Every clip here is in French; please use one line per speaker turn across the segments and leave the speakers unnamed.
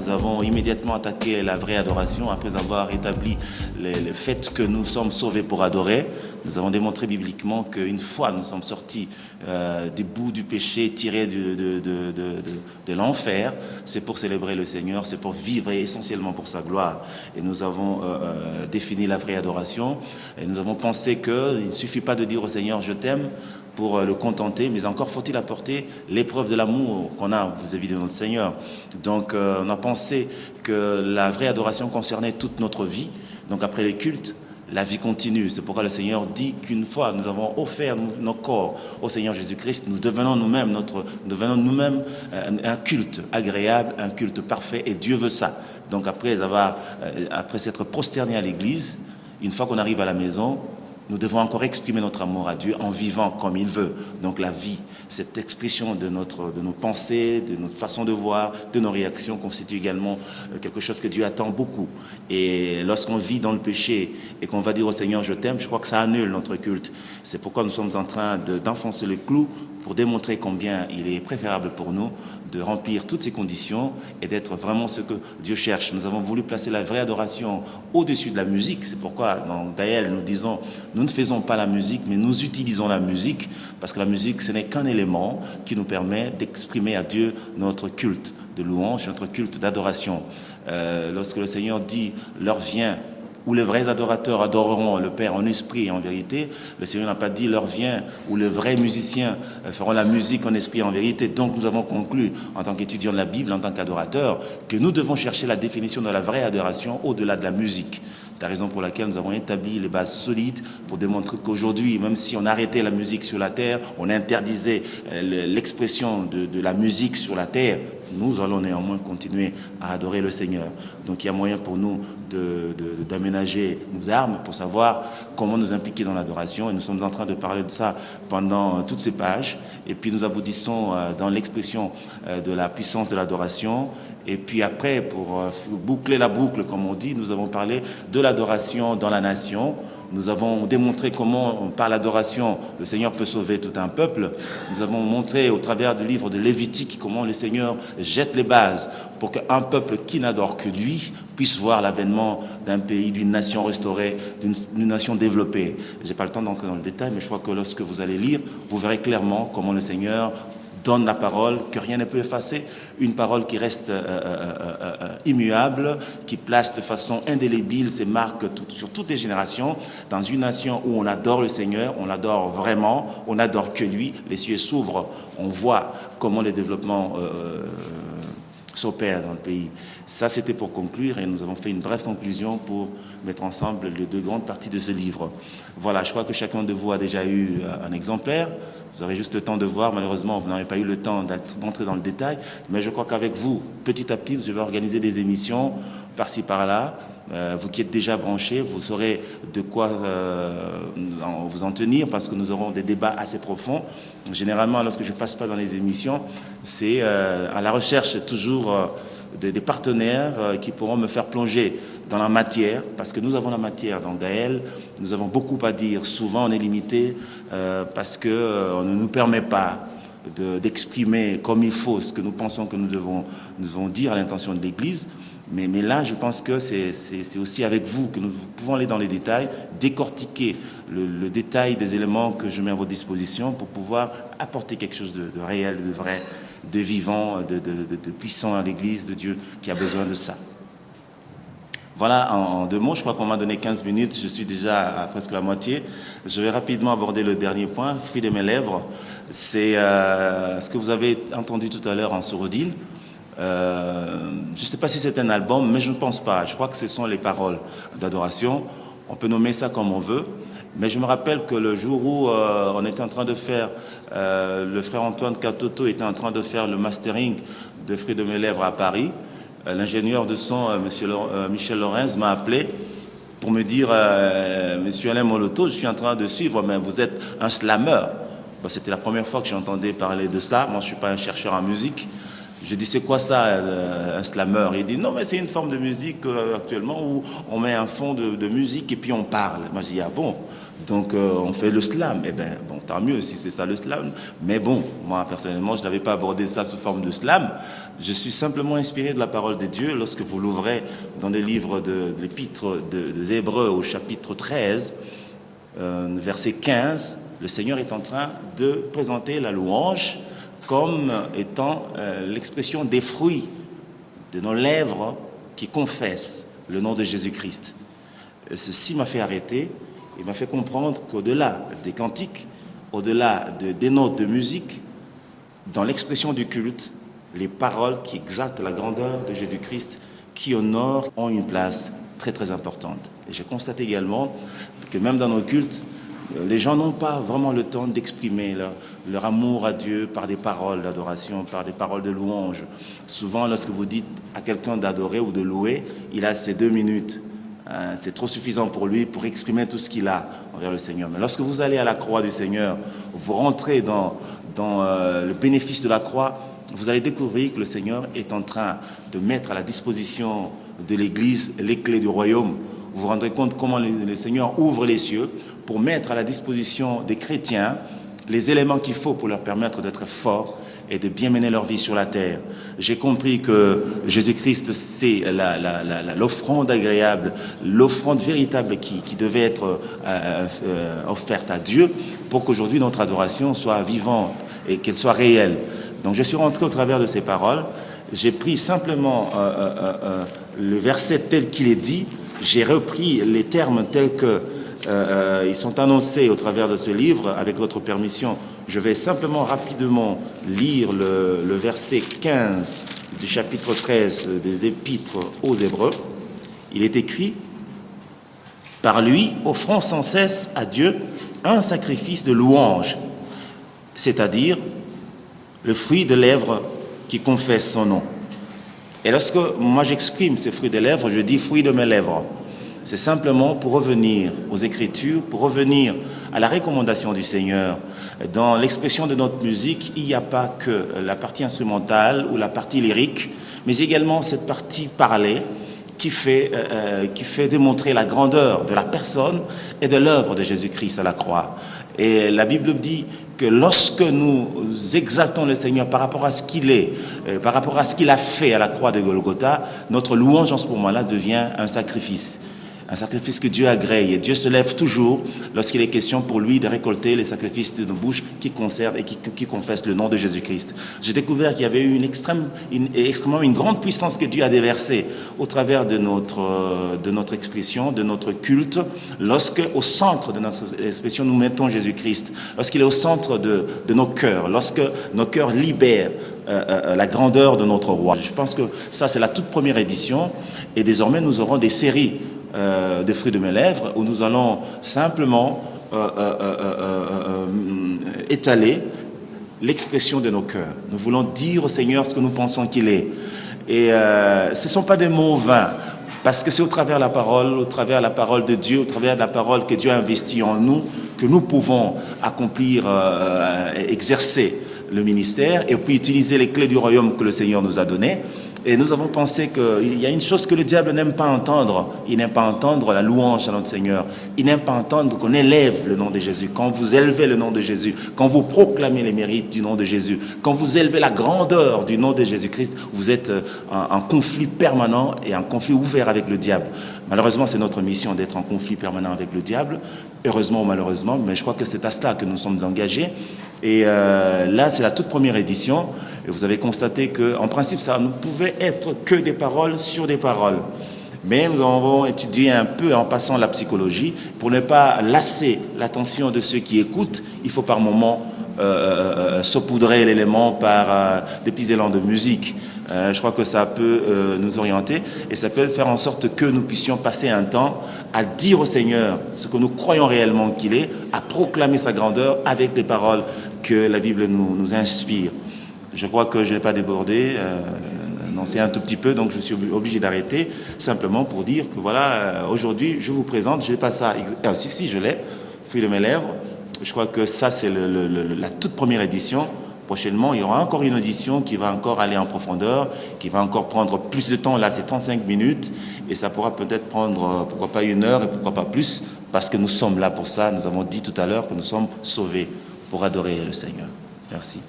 Nous avons immédiatement attaqué la vraie adoration après avoir établi le fait que nous sommes sauvés pour adorer. Nous avons démontré bibliquement qu'une fois nous sommes sortis du bout du péché, tirés de l'enfer, c'est pour célébrer le Seigneur, c'est pour vivre et essentiellement pour sa gloire. Et nous avons défini la vraie adoration et nous avons pensé qu'il ne suffit pas de dire au Seigneur « je t'aime » pour le contenter, mais encore faut-il apporter l'épreuve de l'amour qu'on a vis-à-vis de notre Seigneur. Donc on a pensé que la vraie adoration concernait toute notre vie. Donc après les cultes, la vie continue. C'est pourquoi le Seigneur dit qu'une fois nous avons offert nos corps au Seigneur Jésus-Christ, nous devenons nous-mêmes un culte agréable, un culte parfait, et Dieu veut ça. Donc après s'être prosterné à l'église, une fois qu'on arrive à la maison, nous devons encore exprimer notre amour à Dieu en vivant comme il veut. Donc la vie, cette expression de nos pensées, de notre façon de voir, de nos réactions constitue également quelque chose que Dieu attend beaucoup. Et lorsqu'on vit dans le péché et qu'on va dire au Seigneur je t'aime, je crois que ça annule notre culte. C'est pourquoi nous sommes en train d'enfoncer le clou pour démontrer combien il est préférable pour nous de remplir toutes ces conditions et d'être vraiment ce que Dieu cherche. Nous avons voulu placer la vraie adoration au-dessus de la musique. C'est pourquoi dans Gaël nous disons, nous ne faisons pas la musique, mais nous utilisons la musique, parce que la musique, ce n'est qu'un élément qui nous permet d'exprimer à Dieu notre culte de louange, notre culte d'adoration. Lorsque le Seigneur dit « l'heure vient », où les vrais adorateurs adoreront le Père en esprit et en vérité. Le Seigneur n'a pas dit l'heure vient où les vrais musiciens feront la musique en esprit et en vérité. Donc nous avons conclu, en tant qu'étudiants de la Bible, en tant qu'adorateurs, que nous devons chercher la définition de la vraie adoration au-delà de la musique. C'est la raison pour laquelle nous avons établi les bases solides pour démontrer qu'aujourd'hui, même si on arrêtait la musique sur la terre, on interdisait l'expression de la musique sur la terre, nous allons néanmoins continuer à adorer le Seigneur. Donc il y a moyen pour nous d'aménager nos armes pour savoir comment nous impliquer dans l'adoration. Et nous sommes en train de parler de ça pendant toutes ces pages. Et puis nous aboutissons dans l'expression de la puissance de l'adoration. Et puis après, pour boucler la boucle, comme on dit, nous avons parlé de l'adoration dans la nation. Nous avons démontré comment, par l'adoration, le Seigneur peut sauver tout un peuple. Nous avons montré au travers du livre de Lévitique comment le Seigneur jette les bases pour qu'un peuple qui n'adore que lui puisse voir l'avènement d'un pays, d'une nation restaurée, d'une nation développée. Je n'ai pas le temps d'entrer dans le détail, mais je crois que lorsque vous allez lire, vous verrez clairement comment le Seigneur donne la parole, que rien ne peut effacer, une parole qui reste immuable, qui place de façon indélébile ses marques sur toutes les générations, dans une nation où on adore le Seigneur, on l'adore vraiment, on n'adore que lui, les cieux s'ouvrent, on voit comment les développements s'opèrent dans le pays. Ça, c'était pour conclure, et nous avons fait une brève conclusion pour mettre ensemble les deux grandes parties de ce livre. Voilà, je crois que chacun de vous a déjà eu un exemplaire. Vous aurez juste le temps de voir. Malheureusement, vous n'avez pas eu le temps d'entrer dans le détail. Mais je crois qu'avec vous, petit à petit, je vais organiser des émissions par-ci, par-là. Vous qui êtes déjà branchés, vous saurez de quoi vous en tenir, parce que nous aurons des débats assez profonds. Généralement, lorsque je ne passe pas dans les émissions, c'est à la recherche toujours des partenaires qui pourront me faire plonger dans la matière, parce que nous avons la matière dans Gaël, nous avons beaucoup à dire. Souvent, on est limité parce qu'on ne nous permet pas d'exprimer comme il faut ce que nous pensons que nous devons dire à l'intention de l'Église. Mais là, je pense que c'est aussi avec vous que nous pouvons aller dans les détails, décortiquer le détail des éléments que je mets à votre disposition pour pouvoir apporter quelque chose de réel, de vrai, de vivant, de puissant à l'Église de Dieu qui a besoin de ça. Voilà, en deux mots, je crois qu'on m'a donné 15 minutes, je suis déjà à presque la moitié. Je vais rapidement aborder le dernier point, fruit de mes lèvres. C'est ce que vous avez entendu tout à l'heure en sourdine. Je ne sais pas si c'est un album, mais je ne pense pas. Je crois que ce sont les paroles d'adoration. On peut nommer ça comme on veut. Mais je me rappelle que le jour où on était en train de faire, le frère Antoine Katoto était en train de faire le mastering de Fruit de mes lèvres à Paris. L'ingénieur de son, Michel Lorenz, m'a appelé pour me dire Monsieur Alain Moloto, je suis en train de suivre, mais vous êtes un slammer. Bon, c'était la première fois que j'entendais parler de cela. Moi, je ne suis pas un chercheur en musique. Je dis, c'est quoi ça, un slammer? Il dit, non, mais c'est une forme de musique actuellement où on met un fond de musique et puis on parle. Moi, je dis, ah bon? Donc, on fait le slam. Eh bien, bon, tant mieux si c'est ça le slam. Mais bon, moi personnellement, je n'avais pas abordé ça sous forme de slam. Je suis simplement inspiré de la parole de Dieu. Lorsque vous l'ouvrez dans le livre de l'Épître des Hébreux au chapitre 13, verset 15, le Seigneur est en train de présenter la louange comme étant l'expression des fruits de nos lèvres qui confessent le nom de Jésus-Christ. Ceci m'a fait arrêter et m'a fait comprendre qu'au-delà des cantiques, au-delà des notes de musique, dans l'expression du culte, les paroles qui exaltent la grandeur de Jésus-Christ, qui honorent, ont une place très très importante. Et j'ai constaté également que même dans nos cultes, les gens n'ont pas vraiment le temps d'exprimer leur amour à Dieu par des paroles d'adoration, par des paroles de louange. Souvent, lorsque vous dites à quelqu'un d'adorer ou de louer, il a ces 2 minutes. C'est trop suffisant pour lui pour exprimer tout ce qu'il a envers le Seigneur. Mais lorsque vous allez à la croix du Seigneur, vous rentrez dans le bénéfice de la croix, vous allez découvrir que le Seigneur est en train de mettre à la disposition de l'Église les clés du royaume. Vous vous rendrez compte comment le Seigneur ouvre les cieux pour mettre à la disposition des chrétiens les éléments qu'il faut pour leur permettre d'être forts et de bien mener leur vie sur la terre. J'ai compris que Jésus-Christ, c'est l'offrande agréable, l'offrande véritable qui devait être offerte à Dieu pour qu'aujourd'hui notre adoration soit vivante et qu'elle soit réelle. Donc je suis rentré au travers de ces paroles, j'ai pris simplement le verset tel qu'il est dit, j'ai repris les termes tels que ils sont annoncés au travers de ce livre. Avec votre permission, je vais simplement rapidement lire le verset 15 du chapitre 13 des Épîtres aux Hébreux. Il est écrit: « Par lui, offrons sans cesse à Dieu un sacrifice de louange, c'est-à-dire le fruit de lèvres qui confesse son nom. » Et lorsque moi j'exprime ces fruits de lèvres, je dis fruit de mes lèvres. C'est simplement pour revenir aux Écritures, pour revenir à la recommandation du Seigneur. Dans l'expression de notre musique, il n'y a pas que la partie instrumentale ou la partie lyrique, mais également cette partie parlée qui fait démontrer la grandeur de la personne et de l'œuvre de Jésus-Christ à la croix. Et la Bible dit que lorsque nous exaltons le Seigneur par rapport à ce qu'il est, par rapport à ce qu'il a fait à la croix de Golgotha, notre louange en ce moment-là devient un sacrifice. Un sacrifice que Dieu agrée. Et Dieu se lève toujours lorsqu'il est question pour lui de récolter les sacrifices de nos bouches qui conservent et qui confessent le nom de Jésus-Christ. J'ai découvert qu'il y avait eu une grande puissance que Dieu a déversée au travers de notre expression, de notre culte, lorsque au centre de notre expression nous mettons Jésus-Christ, lorsqu'il est au centre de nos cœurs, lorsque nos cœurs libèrent la grandeur de notre roi. Je pense que ça, c'est la toute première édition et désormais nous aurons des séries des fruits de mes lèvres, où nous allons simplement étaler l'expression de nos cœurs. Nous voulons dire au Seigneur ce que nous pensons qu'il est. Et ce ne sont pas des mots vains, parce que c'est au travers de la parole de Dieu, au travers de la parole que Dieu a investie en nous, que nous pouvons accomplir, exercer le ministère, et puis utiliser les clés du royaume que le Seigneur nous a données. Et nous avons pensé qu'il y a une chose que le diable n'aime pas entendre. Il n'aime pas entendre la louange à notre Seigneur. Il n'aime pas entendre qu'on élève le nom de Jésus. Quand vous élevez le nom de Jésus, quand vous proclamez les mérites du nom de Jésus, quand vous élevez la grandeur du nom de Jésus-Christ, vous êtes en conflit permanent et en conflit ouvert avec le diable. Malheureusement, c'est notre mission d'être en conflit permanent avec le diable. Heureusement ou malheureusement, mais je crois que c'est à cela que nous sommes engagés. Et là, c'est la toute première édition. Et vous avez constaté qu'en principe, ça ne pouvait être que des paroles sur des paroles. Mais nous avons étudié un peu en passant la psychologie. Pour ne pas lasser l'attention de ceux qui écoutent, il faut par moments saupoudrer l'élément par des petits élans de musique. Je crois que ça peut nous orienter et ça peut faire en sorte que nous puissions passer un temps à dire au Seigneur ce que nous croyons réellement qu'il est, à proclamer sa grandeur avec les paroles que la Bible nous inspire. Je crois que je n'ai pas débordé, non, c'est un tout petit peu, donc je suis obligé d'arrêter simplement pour dire que voilà, aujourd'hui je vous présente, je n'ai pas ça, si je l'ai, fruit de mes lèvres. Je crois que ça c'est la toute première édition. Prochainement, il y aura encore une audition qui va encore aller en profondeur, qui va encore prendre plus de temps. Là, c'est 35 minutes et ça pourra peut-être prendre, pourquoi pas 1 heure et pourquoi pas plus, parce que nous sommes là pour ça. Nous avons dit tout à l'heure que nous sommes sauvés pour adorer le Seigneur. Merci.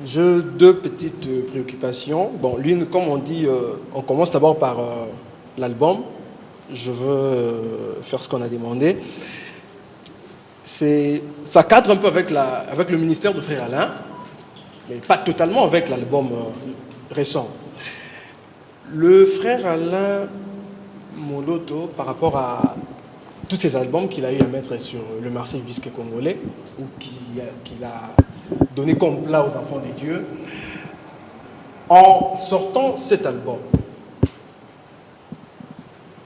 J'ai deux petites préoccupations. Bon, l'une, comme on dit, on commence d'abord par l'album. Je veux faire ce qu'on a demandé. Ça cadre un peu avec le ministère de Frère Alain, mais pas totalement avec l'album récent. Le Frère Alain Moloto, par rapport à tous ces albums qu'il a eu à mettre sur le marché du disque congolais, ou qu'il a donné comme plat aux enfants de Dieu, en sortant cet album,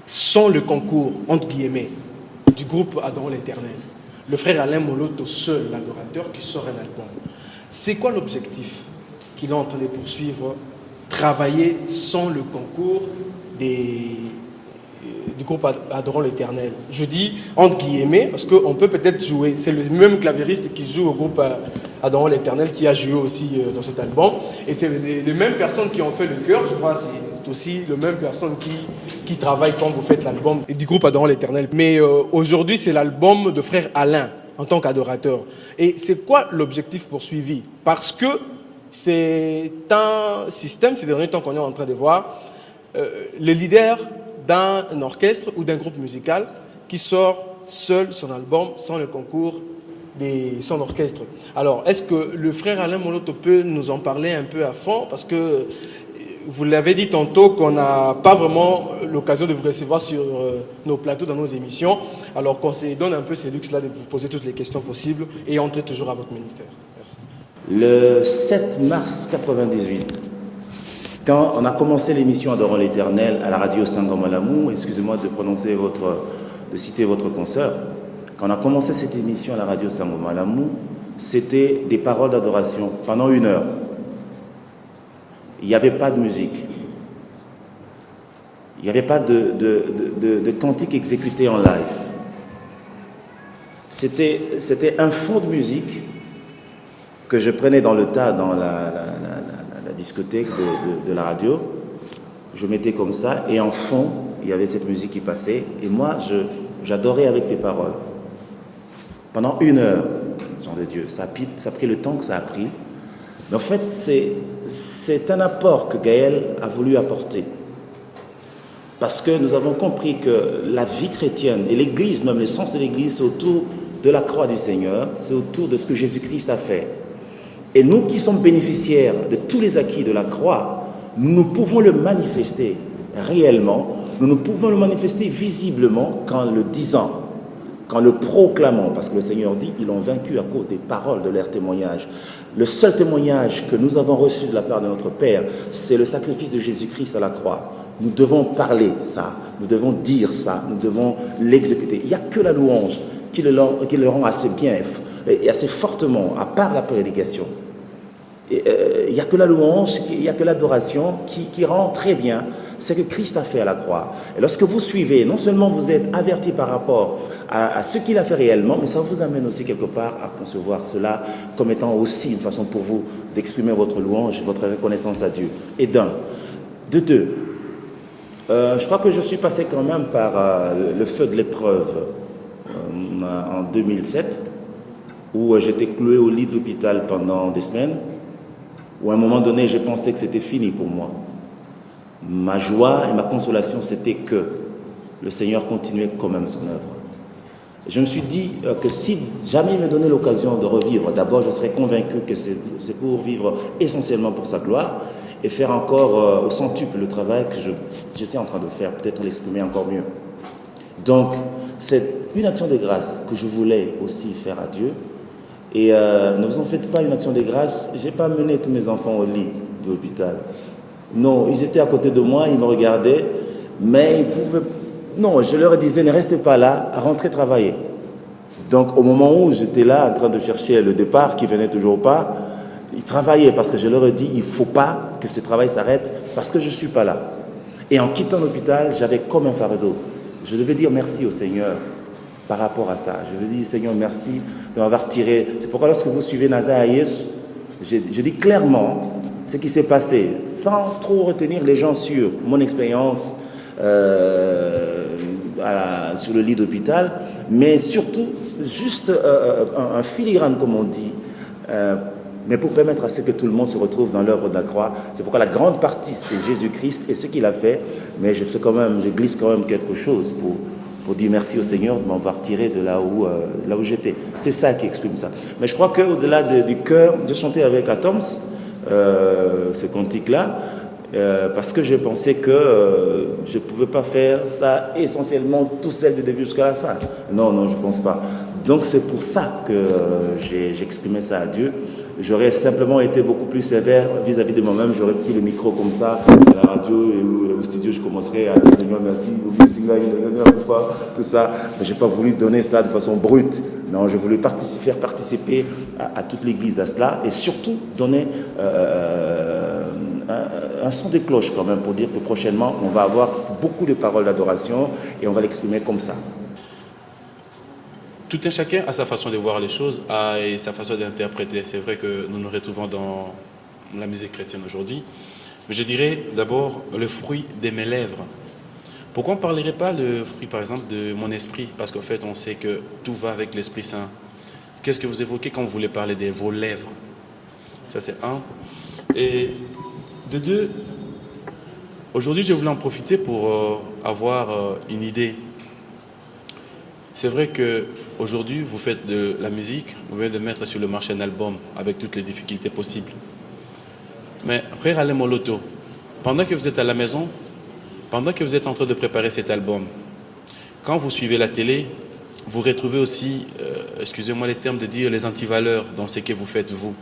sans le concours, entre guillemets, du groupe Adorons l'Éternel, le frère Alain Moloto, seul l'adorateur, qui sort un album. C'est quoi l'objectif qu'il est en train de poursuivre? Travailler sans le concours du groupe Adorons l'Éternel. Je dis entre guillemets parce qu'on peut peut-être jouer. C'est le même clavieriste qui joue au groupe Adorons l'Éternel qui a joué aussi dans cet album. Et c'est les mêmes personnes qui ont fait le chœur. Je crois c'est aussi les mêmes personnes qui travaillent quand vous faites l'album du groupe Adorons l'Éternel. Mais aujourd'hui, c'est l'album de frère Alain en tant qu'adorateur. Et c'est quoi l'objectif poursuivi? Parce que c'est un système, ces derniers temps qu'on est en train de voir, le leader d'un orchestre ou d'un groupe musical qui sort seul son album sans le concours de son orchestre. Alors, est-ce que le frère Alain Moloto peut nous en parler un peu à fond? Parce que vous l'avez dit tantôt qu'on n'a pas vraiment l'occasion de vous recevoir sur nos plateaux, dans nos émissions. Alors qu'on se donne un peu ces luxes-là de vous poser toutes les questions possibles et entrer toujours à votre ministère. Merci.
Le 7 mars 1998, quand on a commencé l'émission Adorons l'Éternel à la radio Sangoma-Lamou, excusez-moi de citer votre consoeur, quand on a commencé cette émission à la radio Sangoma-Lamou, c'était des paroles d'adoration pendant 1 heure. Il n'y avait pas de musique. Il n'y avait pas de cantique exécuté en live. C'était un fond de musique que je prenais dans le tas, dans la discothèque de la radio. Je mettais comme ça, et en fond, il y avait cette musique qui passait, et moi, j'adorais avec des paroles. Pendant 1 heure, Jean de Dieu, ça a pris le temps que ça a pris. Mais en fait, c'est un apport que Gaël a voulu apporter. Parce que nous avons compris que la vie chrétienne, et l'Église, même l'essence de l'Église, c'est autour de la croix du Seigneur, c'est autour de ce que Jésus-Christ a fait. Et nous qui sommes bénéficiaires de tous les acquis de la croix, nous pouvons le manifester réellement, nous pouvons le manifester visiblement qu'en le disant, qu'en le proclamant, parce que le Seigneur dit, ils l'ont vaincu à cause des paroles de leur témoignage. Le seul témoignage que nous avons reçu de la part de notre Père, c'est le sacrifice de Jésus-Christ à la croix. Nous devons parler ça, nous devons dire ça, nous devons l'exécuter. Il n'y a que la louange qui le rend assez bien et assez fortement, à part la prédication. Il n'y a que la louange, il n'y a que l'adoration qui rend très bien ce que Christ a fait à la croix. Et lorsque vous suivez, non seulement vous êtes averti par rapport à ce qu'il a fait réellement, mais ça vous amène aussi quelque part à concevoir cela comme étant aussi une façon pour vous d'exprimer votre louange, votre reconnaissance à Dieu. Et de deux, je crois que je suis passé quand même par le feu de l'épreuve en 2007, où j'étais cloué au lit de l'hôpital pendant des semaines, où à un moment donné, j'ai pensé que c'était fini pour moi. Ma joie et ma consolation, c'était que le Seigneur continuait quand même son œuvre. Je me suis dit que si jamais il me donnait l'occasion de revivre, d'abord je serais convaincu que c'est pour vivre essentiellement pour sa gloire et faire encore au centuple le travail que j'étais en train de faire, peut-être l'exprimer encore mieux. Donc, c'est une action de grâce que je voulais aussi faire à Dieu. Et ne vous en faites pas une action de grâce, je n'ai pas mené tous mes enfants au lit de l'hôpital. Non, ils étaient à côté de moi, ils me regardaient, mais ils pouvaient... Non, je leur disais, ne restez pas là, rentrez travailler. Donc, au moment où j'étais là, en train de chercher le départ, qui venait toujours pas, ils travaillaient parce que je leur ai dit, il ne faut pas que ce travail s'arrête parce que je ne suis pas là. Et en quittant l'hôpital, j'avais comme un fardeau. Je devais dire merci au Seigneur par rapport à ça. Je devais dire, Seigneur, merci de m'avoir tiré. C'est pourquoi lorsque vous suivez Nazar Ayes, je dis clairement ce qui s'est passé, sans trop retenir les gens sur mon expérience sur le lit d'hôpital, mais surtout juste un filigrane, comme on dit, mais pour permettre à ce que tout le monde se retrouve dans l'œuvre de la croix. C'est pourquoi la grande partie, c'est Jésus-Christ et ce qu'il a fait, mais je glisse quand même quelque chose pour dire merci au Seigneur de m'avoir tiré de là où j'étais. C'est ça qui exprime ça. Mais je crois qu'au-delà du cœur, j'ai chanté avec Atoms, ce cantique-là, parce que j'ai pensé que je ne pouvais pas faire ça essentiellement tout seul du début jusqu'à la fin. Non, je ne pense pas. Donc c'est pour ça que j'ai exprimé ça à Dieu. J'aurais simplement été beaucoup plus sévère vis-à-vis de moi-même. J'aurais pris le micro comme ça, à la radio et au studio, je commencerais à dire Seigneur, merci, tout ça. Mais je n'ai pas voulu donner ça de façon brute. Non, je voulais faire participer à toute l'Église à cela et surtout donner un son de cloche quand même pour dire que prochainement, on va avoir beaucoup de paroles d'adoration et on va l'exprimer comme ça.
Tout un chacun a sa façon de voir les choses et sa façon d'interpréter. C'est vrai que nous nous retrouvons dans la musique chrétienne aujourd'hui. Mais je dirais d'abord le fruit de mes lèvres. Pourquoi on ne parlerait pas le fruit, par exemple, de mon esprit? Parce qu'en fait, on sait que tout va avec l'Esprit Saint. Qu'est-ce que vous évoquez quand vous voulez parler de vos lèvres? Ça, c'est un. Et de deux, aujourd'hui, je voulais en profiter pour avoir une idée. C'est vrai qu'aujourd'hui, vous faites de la musique, vous venez de mettre sur le marché un album avec toutes les difficultés possibles. Mais frère Alain Moloto, pendant que vous êtes à la maison, pendant que vous êtes en train de préparer cet album, quand vous suivez la télé, vous retrouvez aussi, excusez-moi les termes de dire, les antivaleurs dans ce que vous faites vous,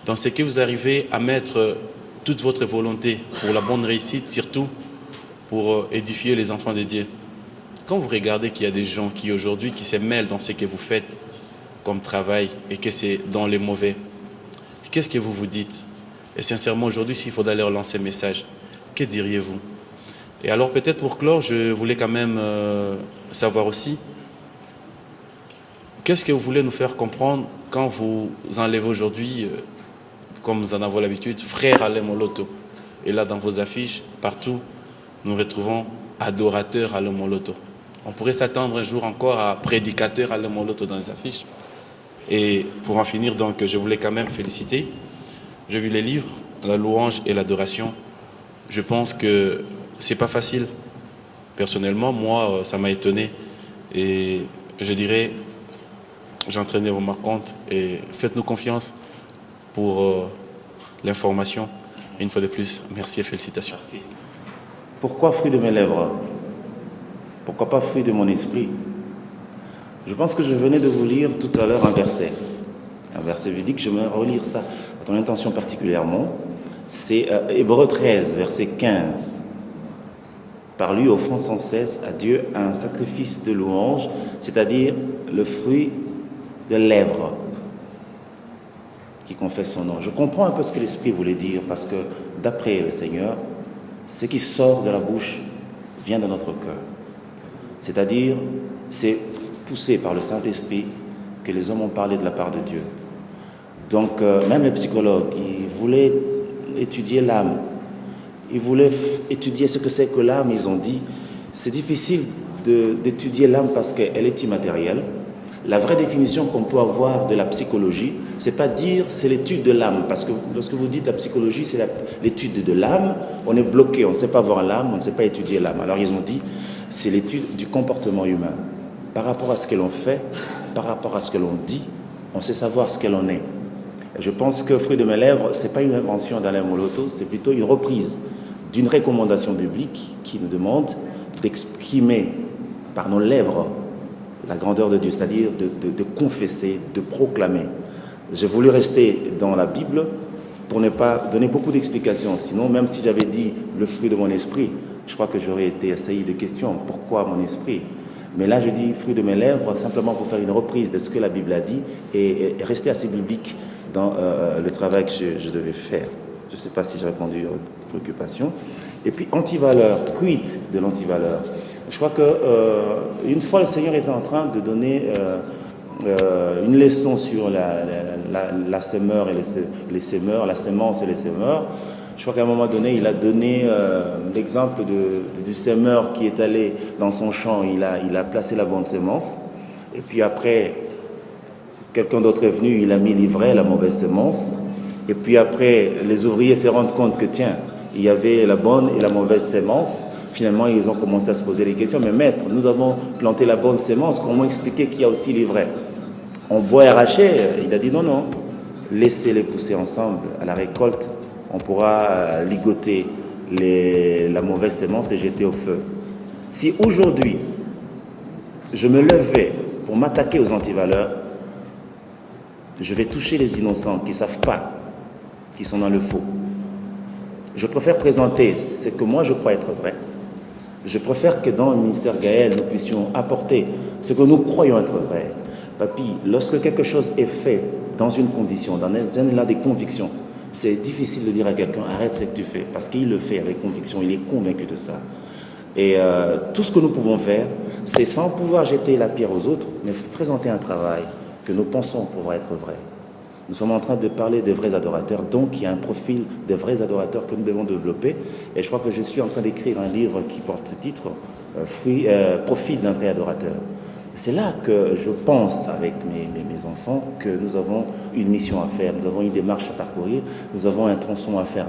dans ce que vous arrivez à mettre toute votre volonté pour la bonne réussite, surtout pour édifier les enfants de Dieu. Quand vous regardez qu'il y a des gens qui aujourd'hui qui se mêlent dans ce que vous faites comme travail et que c'est dans les mauvais, qu'est-ce que vous vous dites? Et sincèrement aujourd'hui, s'il faut leur lancer un message, que diriez-vous? Et alors peut-être pour clore, je voulais quand même savoir aussi, qu'est-ce que vous voulez nous faire comprendre quand vous enlevez aujourd'hui, comme nous en avons l'habitude, frère Alain Moloto. Et là dans vos affiches, partout, nous retrouvons adorateur Alain Moloto. On pourrait s'attendre un jour encore à prédicateur Alain Moloto dans les affiches. Et pour en finir, donc, je voulais quand même féliciter. J'ai vu les livres, la louange et l'adoration. Je pense que c'est pas facile. Personnellement, moi, ça m'a étonné. Et je dirais, j'entraînais vos marquantes et faites-nous confiance pour l'information. Et une fois de plus, merci et félicitations.
Merci. Pourquoi fruit de mes lèvres? Pourquoi pas fruit de mon esprit? Je pense que je venais de vous lire tout à l'heure un verset biblique. Je vais relire ça à ton intention particulièrement. C'est Hébreux 13, verset 15. Par lui, offrant sans cesse à Dieu un sacrifice de louange, c'est-à-dire le fruit de lèvres qui confesse son nom. Je comprends un peu ce que l'Esprit voulait dire, parce que d'après le Seigneur, ce qui sort de la bouche vient de notre cœur. C'est-à-dire, c'est poussé par le Saint-Esprit que les hommes ont parlé de la part de Dieu. Donc, même les psychologues, ils voulaient étudier l'âme. Ils voulaient étudier ce que c'est que l'âme. Ils ont dit, c'est difficile d'étudier l'âme parce qu'elle est immatérielle. La vraie définition qu'on peut avoir de la psychologie, c'est pas dire c'est l'étude de l'âme, parce que lorsque vous dites la psychologie, c'est l'étude de l'âme, on est bloqué, on ne sait pas voir l'âme, on ne sait pas étudier l'âme. Alors ils ont dit, c'est l'étude du comportement humain. Par rapport à ce que l'on fait, par rapport à ce que l'on dit, on sait savoir ce que l'on est. Et je pense que Fruit de mes lèvres, ce n'est pas une invention d'Alain Moloto, c'est plutôt une reprise d'une recommandation biblique qui nous demande d'exprimer par nos lèvres la grandeur de Dieu, c'est-à-dire de confesser, de proclamer. J'ai voulu rester dans la Bible pour ne pas donner beaucoup d'explications. Sinon, même si j'avais dit le fruit de mon esprit, je crois que j'aurais été assailli de questions. Pourquoi mon esprit? Mais là, je dis fruit de mes lèvres, simplement pour faire une reprise de ce que la Bible a dit et rester assez biblique dans le travail que je devais faire. Je ne sais pas si j'ai répondu aux préoccupations. Et puis, antivaleur, quid de l'antivaleur. Je crois qu'une fois, le Seigneur était en train de donner une leçon sur la semeur et les semeurs, la sémence et les semeurs. Je crois qu'à un moment donné, il a donné l'exemple du semeur qui est allé dans son champ, il a placé la bonne sémence. Et puis après, Quelqu'un d'autre est venu, il a mis l'ivraie, la mauvaise semence. Et puis après, les ouvriers se rendent compte que tiens, il y avait la bonne et la mauvaise sémence. Finalement, ils ont commencé à se poser des questions. Mais maître, nous avons planté la bonne sémence. Comment expliquer qu'il y a aussi l'ivraie? On boit arraché. Il a dit non, non. Laissez-les pousser ensemble. À la récolte, on pourra ligoter la mauvaise sémence et jeter au feu. Si aujourd'hui, je me levais pour m'attaquer aux antivaleurs, je vais toucher les innocents qui ne savent pas qu'ils sont dans le faux. Je préfère présenter ce que moi je crois être vrai. Je préfère que dans le ministère Gaël, nous puissions apporter ce que nous croyons être vrai. Papy, lorsque quelque chose est fait dans une conviction, dans un élan des convictions, c'est difficile de dire à quelqu'un arrête ce que tu fais, parce qu'il le fait avec conviction, il est convaincu de ça. Et tout ce que nous pouvons faire, c'est sans pouvoir jeter la pierre aux autres, mais présenter un travail que nous pensons pouvoir être vrai. Nous sommes en train de parler des vrais adorateurs, donc il y a un profil des vrais adorateurs que nous devons développer. Et je crois que je suis en train d'écrire un livre qui porte ce titre, Profil d'un vrai adorateur. C'est là que je pense avec mes enfants que nous avons une mission à faire, nous avons une démarche à parcourir, nous avons un tronçon à faire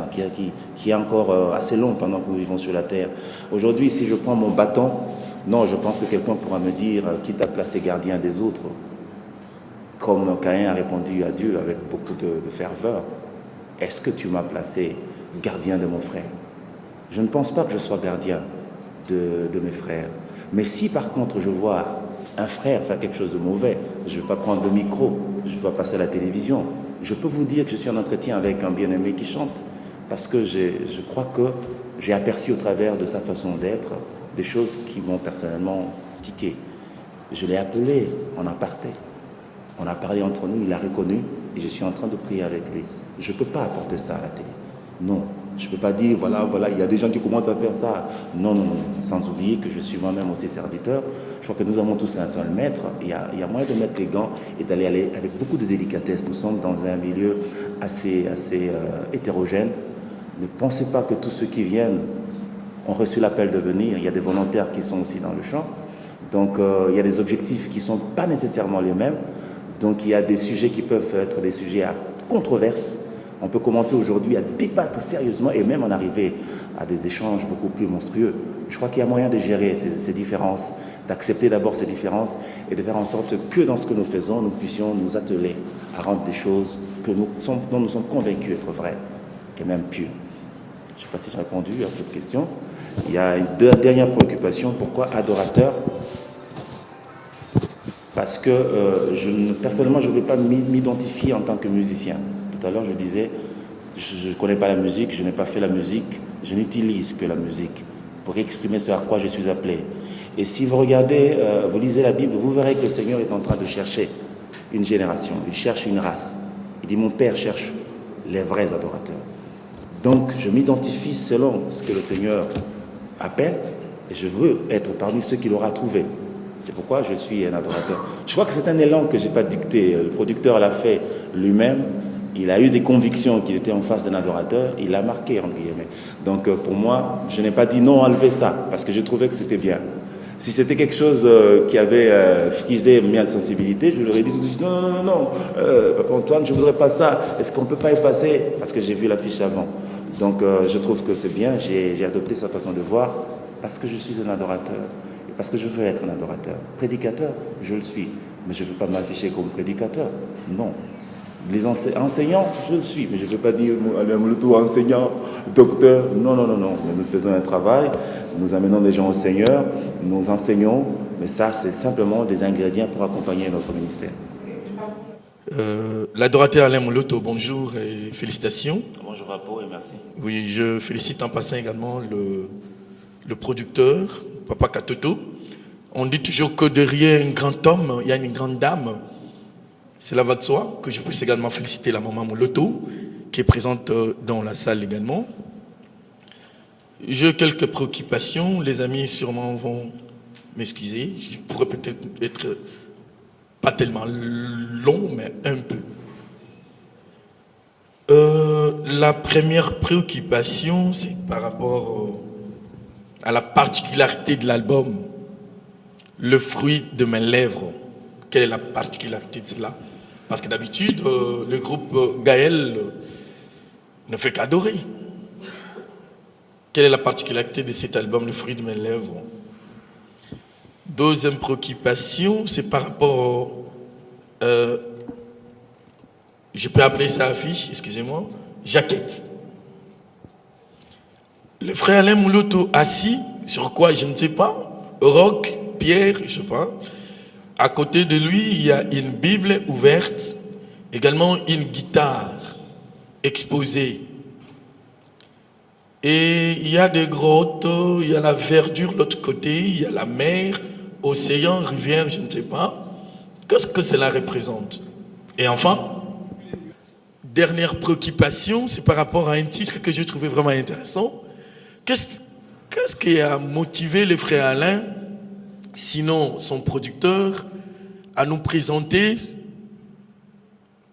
qui est encore assez long pendant que nous vivons sur la terre. Aujourd'hui, si je prends mon bâton, non, je pense que quelqu'un pourra me dire qui t'a placé gardien des autres. Comme Caïn a répondu à Dieu avec beaucoup de ferveur, est-ce que tu m'as placé gardien de mon frère? Je ne pense pas que je sois gardien de mes frères. Mais si par contre je vois un frère faire quelque chose de mauvais, je ne vais pas prendre le micro, je ne vais pas passer à la télévision. Je peux vous dire que je suis en entretien avec un bien-aimé qui chante, parce que je crois que j'ai aperçu au travers de sa façon d'être des choses qui m'ont personnellement tiqué. Je l'ai appelé en aparté. On a parlé entre nous, il a reconnu et je suis en train de prier avec lui. Je ne peux pas apporter ça à la télé. Non, je ne peux pas dire, voilà, il y a des gens qui commencent à faire ça. Non, non, non, sans oublier que je suis moi-même aussi serviteur. Je crois que nous avons tous un seul maître. Il y a moyen de mettre les gants et d'aller avec beaucoup de délicatesse. Nous sommes dans un milieu assez hétérogène. Ne pensez pas que tous ceux qui viennent ont reçu l'appel de venir. Il y a des volontaires qui sont aussi dans le champ. Donc, il y a des objectifs qui ne sont pas nécessairement les mêmes. Donc il y a des sujets qui peuvent être des sujets à controverse. On peut commencer aujourd'hui à débattre sérieusement et même en arriver à des échanges beaucoup plus monstrueux. Je crois qu'il y a moyen de gérer ces différences, d'accepter d'abord ces différences et de faire en sorte que dans ce que nous faisons, nous puissions nous atteler à rendre des choses dont nous sommes convaincus être vraies et même pieux. Je ne sais pas si j'ai répondu à votre question. Il y a une dernière préoccupation. Pourquoi adorateur ? Parce que personnellement, je ne vais pas m'identifier en tant que musicien. Tout à l'heure, je disais, je ne connais pas la musique, je n'ai pas fait la musique, je n'utilise que la musique pour exprimer ce à quoi je suis appelé. Et si vous regardez, vous lisez la Bible, vous verrez que le Seigneur est en train de chercher une génération, il cherche une race. Il dit, mon Père cherche les vrais adorateurs. Donc, je m'identifie selon ce que le Seigneur appelle, et je veux être parmi ceux qu'il aura trouvés. C'est pourquoi je suis un adorateur. Je crois que c'est un élan que je n'ai pas dicté. Le producteur l'a fait lui-même. Il a eu des convictions qu'il était en face d'un adorateur. Il l'a marqué, entre guillemets. Donc pour moi, je n'ai pas dit non, enlevez ça, parce que je trouvais que c'était bien. Si c'était quelque chose qui avait frisé ma sensibilité, je lui aurais dit tout de suite, non, non, non, non, Papa Antoine, je ne voudrais pas ça. Est-ce qu'on ne peut pas effacer? Parce que j'ai vu l'affiche avant. Donc je trouve que c'est bien. J'ai adopté sa façon de voir parce que je suis un adorateur. Parce que je veux être un adorateur. Prédicateur, je le suis. Mais je ne veux pas m'afficher comme prédicateur. Non. Les enseignants, je le suis. Mais je ne veux pas dire, le tout enseignant, docteur. Non, non, non, non. Mais nous faisons un travail. Nous amenons des gens au Seigneur. Nous enseignons. Mais ça, c'est simplement des ingrédients pour accompagner notre ministère.
L'adorateur Alain Mouloto, bonjour et félicitations.
Bonjour Apo et merci.
Oui, je félicite en passant également le producteur, Papa Katoto. On dit toujours que derrière un grand homme, il y a une grande dame. Cela va de soi. Que je puisse également féliciter la maman Mouloto, qui est présente dans la salle également. J'ai quelques préoccupations. Les amis sûrement vont m'excuser. Je pourrais peut-être être pas tellement long, mais un peu. La première préoccupation, c'est par rapport à la particularité de l'album, le fruit de mes lèvres. Quelle est la particularité de cela? Parce que d'habitude, le groupe Gaël ne fait qu'adorer. Quelle est la particularité de cet album, Le fruit de mes lèvres? Deuxième préoccupation, c'est par rapport, je peux appeler ça affiche, excusez-moi, jaquette. Le frère Alain Mouloto assis, sur quoi je ne sais pas, roc, pierre, je ne sais pas. À côté de lui, il y a une Bible ouverte, également une guitare exposée. Et il y a des grottes, il y a la verdure de l'autre côté, il y a la mer, océan, rivière, je ne sais pas. Qu'est-ce que cela représente? Et enfin, dernière préoccupation, c'est par rapport à un titre que j'ai trouvé vraiment intéressant. Qu'est-ce qui a motivé le frère Alain, sinon son producteur, à nous présenter,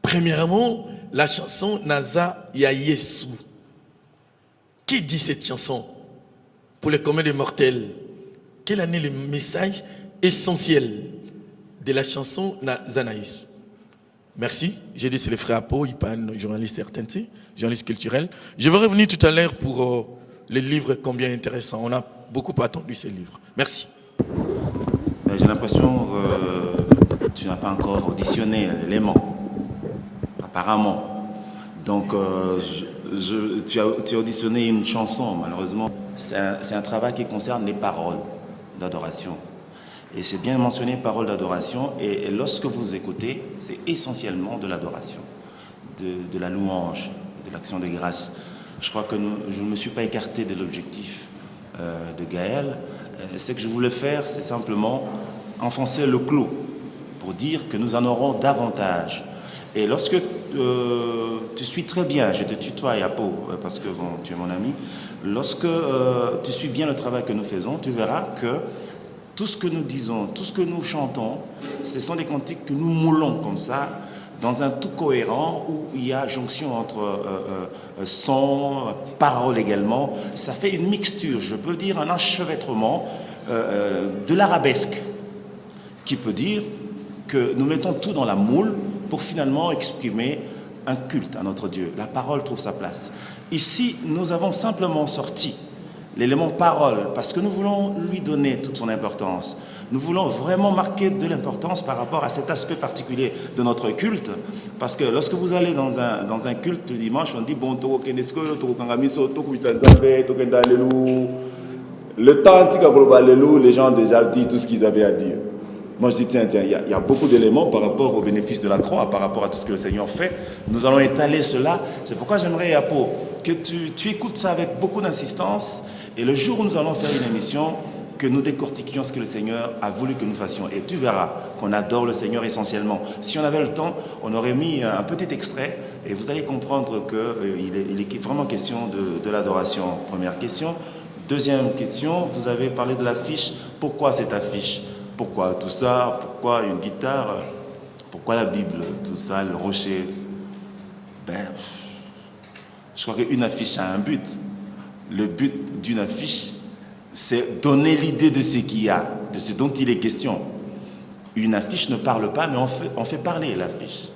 premièrement, la chanson Naza Ya Yesu? Qui dit cette chanson pour les communs des mortels? Quel en est le message essentiel de la chanson Naza Ya Yesu? Merci. J'ai dit c'est le frère Apo, Ipan, journaliste RTNC, journaliste culturel. Je vais revenir tout à l'heure pour les livres combien intéressants. On a beaucoup attendu ces livres. Merci.
J'ai l'impression que tu n'as pas encore auditionné l'élément, apparemment. Donc, tu as auditionné une chanson, malheureusement. C'est un travail qui concerne les paroles d'adoration. Et c'est bien mentionné, paroles d'adoration. Et lorsque vous écoutez, c'est essentiellement de l'adoration, de la louange, de l'action de grâce. Je crois que je ne me suis pas écarté de l'objectif de Gaël. Ce que je voulais faire, c'est simplement enfoncer le clou pour dire que nous en aurons davantage. Et lorsque tu suis très bien, je te tutoie Apo, parce que bon, tu es mon ami, lorsque tu suis bien le travail que nous faisons, tu verras que tout ce que nous disons, tout ce que nous chantons, ce sont des cantiques que nous moulons comme ça, dans un tout cohérent où il y a jonction entre son, parole également. Ça fait une mixture, je peux dire un enchevêtrement de l'arabesque, qui peut dire que nous mettons tout dans la moule pour finalement exprimer un culte à notre Dieu. La parole trouve sa place. Ici, nous avons simplement sorti l'élément parole parce que nous voulons lui donner toute son importance. Nous voulons vraiment marquer de l'importance par rapport à cet aspect particulier de notre culte. Parce que lorsque vous allez dans un culte le dimanche, on dit bon, le temps, les gens ont déjà dit tout ce qu'ils avaient à dire. Moi, je dis, tiens, il y a beaucoup d'éléments par rapport au bénéfice de la croix, par rapport à tout ce que le Seigneur fait. Nous allons étaler cela. C'est pourquoi j'aimerais, Apo, que tu écoutes ça avec beaucoup d'insistance. Et le jour où nous allons faire une émission, que nous décortiquions ce que le Seigneur a voulu que nous fassions. Et tu verras qu'on adore le Seigneur essentiellement. Si on avait le temps, on aurait mis un petit extrait et vous allez comprendre qu'il est vraiment question de l'adoration. Première question. Deuxième question, vous avez parlé de l'affiche. Pourquoi cette affiche ? Pourquoi tout ça? Pourquoi une guitare? Pourquoi la Bible? Tout ça, le rocher? Je crois qu'une affiche a un but. Le but d'une affiche, c'est donner l'idée de ce qu'il y a, de ce dont il est question. Une affiche ne parle pas, mais on fait parler l'affiche.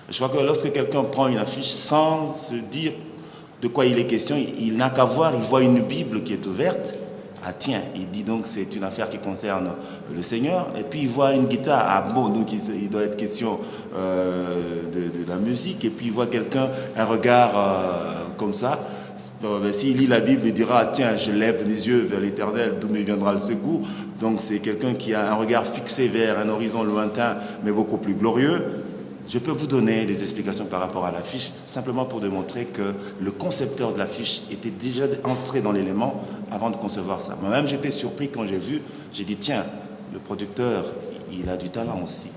Je crois que lorsque quelqu'un prend une affiche sans se dire de quoi il est question, il n'a qu'à voir, il voit une Bible qui est ouverte. Ah tiens, il dit donc c'est une affaire qui concerne le Seigneur. Et puis il voit une guitare. Ah bon, donc il doit être question de la musique. Et puis il voit quelqu'un, un regard comme ça. S'il lit la Bible, il dira, tiens, je lève mes yeux vers l'Éternel, d'où me viendra le secours. Donc c'est quelqu'un qui a un regard fixé vers un horizon lointain, mais beaucoup plus glorieux. Je peux vous donner des explications par rapport à l'affiche, simplement pour démontrer que le concepteur de l'affiche était déjà entré dans l'élément avant de concevoir ça. Moi-même, j'étais surpris quand j'ai vu, j'ai dit, tiens, le producteur, il a du talent aussi.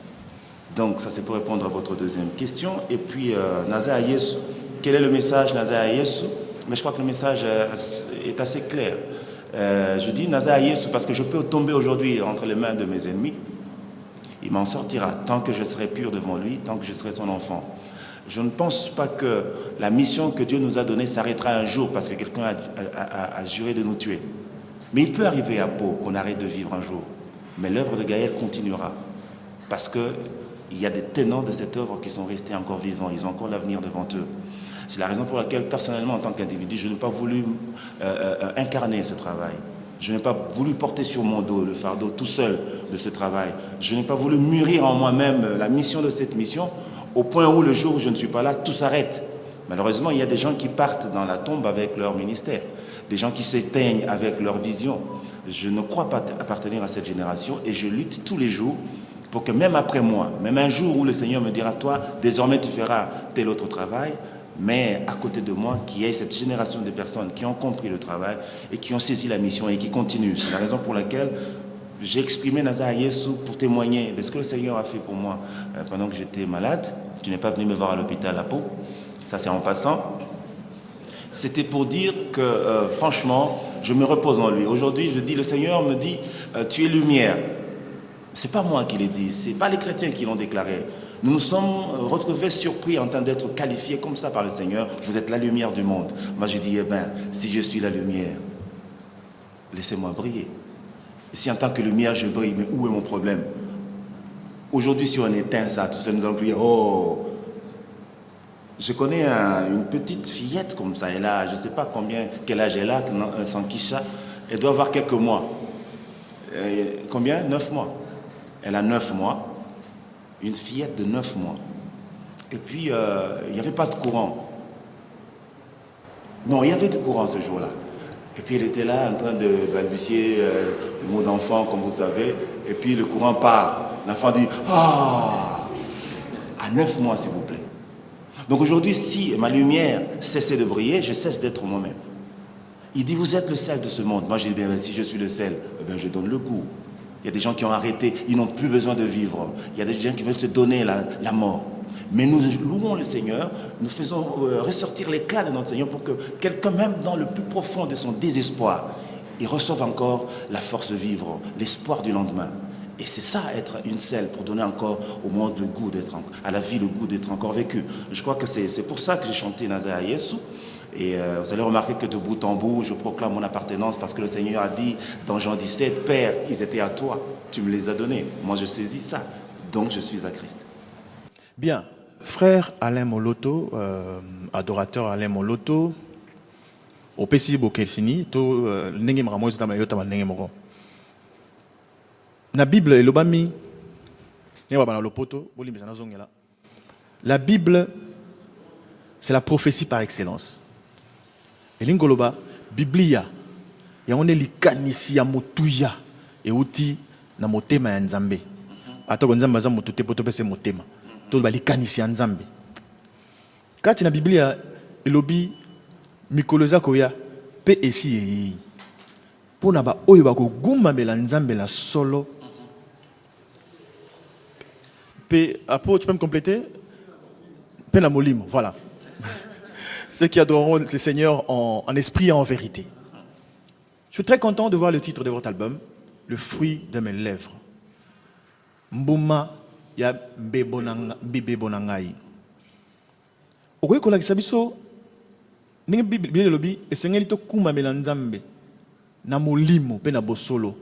Donc ça, c'est pour répondre à votre deuxième question. Et puis, Naza Ya Yesu, quel est le message Naza Ya Yesu? Mais je crois que le message est assez clair. Je dis Naza Ya Yesu parce que je peux tomber aujourd'hui entre les mains de mes ennemis. Il m'en sortira tant que je serai pur devant lui, tant que je serai son enfant. Je ne pense pas que la mission que Dieu nous a donnée s'arrêtera un jour parce que quelqu'un a juré de nous tuer. Mais il peut arriver à Pau qu'on arrête de vivre un jour. Mais l'œuvre de Gaël continuera. Parce que il y a des tenants de cette œuvre qui sont restés encore vivants. Ils ont encore l'avenir devant eux. C'est la raison pour laquelle, personnellement, en tant qu'individu, je n'ai pas voulu incarner ce travail. Je n'ai pas voulu porter sur mon dos le fardeau tout seul de ce travail. Je n'ai pas voulu mûrir en moi-même la mission de cette mission, au point où le jour où je ne suis pas là, tout s'arrête. Malheureusement, il y a des gens qui partent dans la tombe avec leur ministère, des gens qui s'éteignent avec leur vision. Je ne crois pas appartenir à cette génération et je lutte tous les jours pour que même après moi, même un jour où le Seigneur me dira, toi, désormais tu feras tel autre travail, mais à côté de moi, qu'il y ait cette génération de personnes qui ont compris le travail et qui ont saisi la mission et qui continuent. C'est la raison pour laquelle j'ai exprimé Nazar Yesu pour témoigner de ce que le Seigneur a fait pour moi pendant que j'étais malade. Tu n'es pas venu me voir à l'hôpital à Pau, ça c'est en passant. C'était pour dire que franchement, je me repose en lui. Aujourd'hui, je dis, le Seigneur me dit, tu es lumière. C'est pas moi qui l'ai dit, c'est pas les chrétiens qui l'ont déclaré. Nous nous sommes retrouvés surpris en train d'être qualifiés comme ça par le Seigneur. Vous êtes la lumière du monde. Moi je dis, eh bien, si je suis la lumière, laissez-moi briller. Et si en tant que lumière je brille, mais où est mon problème? Aujourd'hui, si on éteint ça, tout ça, nous allons crier, oh! Je connais une petite fillette comme ça, elle a, je ne sais pas quel âge elle a, Sankisha, elle doit avoir quelques mois. Combien? 9 mois. Elle a 9 mois. Une fillette de 9 mois. Et puis, il n'y avait pas de courant. Non, il y avait du courant ce jour-là. Et puis, elle était là en train de balbutier des mots d'enfant, comme vous savez. Et puis, le courant part. L'enfant dit « Ah !» À 9 mois, s'il vous plaît. Donc aujourd'hui, si ma lumière cessait de briller, je cesse d'être moi-même. Il dit, vous êtes le sel de ce monde. Moi, je dis, bien, si je suis le sel, bien, je donne le goût. Il y a des gens qui ont arrêté, ils n'ont plus besoin de vivre. Il y a des gens qui veulent se donner la mort. Mais nous louons le Seigneur, nous faisons ressortir l'éclat de notre Seigneur pour que quelqu'un, même dans le plus profond de son désespoir, il reçoive encore la force de vivre, l'espoir du lendemain. Et c'est ça, être une selle, pour donner encore au monde le goût d'être, à la vie le goût d'être encore vécu. Je crois que c'est pour ça que j'ai chanté Nazar Yesu. Et vous allez remarquer que de bout en bout, je proclame mon appartenance parce que le Seigneur a dit dans Jean 17, Père, ils étaient à toi, tu me les as donnés. Moi, je saisis ça, donc je suis à Christ.
Bien, frère Alain Moloto, adorateur Alain Moloto, au PC Bokelsini, tout n'engem ramo zama yota n'engem moko. Na Bible elobami, la Bible, c'est la prophétie par excellence. Et l'ingoloba, Biblia, ya on est likanisi ya motuya et uti na motema ya nzambe. Atoko nzamba za motute poto pese motema. To ba likanisi ya nzambe. Kati na Biblia elobi mikolo za koya pe esi yi. Pona ba oyo ba ko gumba mela nzambe la solo. Pe apo tu peux me compléter? Pe na molimo, voilà. Ceux qui adoreront le Seigneur en esprit et en vérité. Je suis très content de voir le titre de votre album, Le fruit de mes lèvres. Mbuma ya mbebonangai. Okoye kolakisa biso ninge Biblia lobi esengeli to kuma melanzambe na molimo pe na bosolo.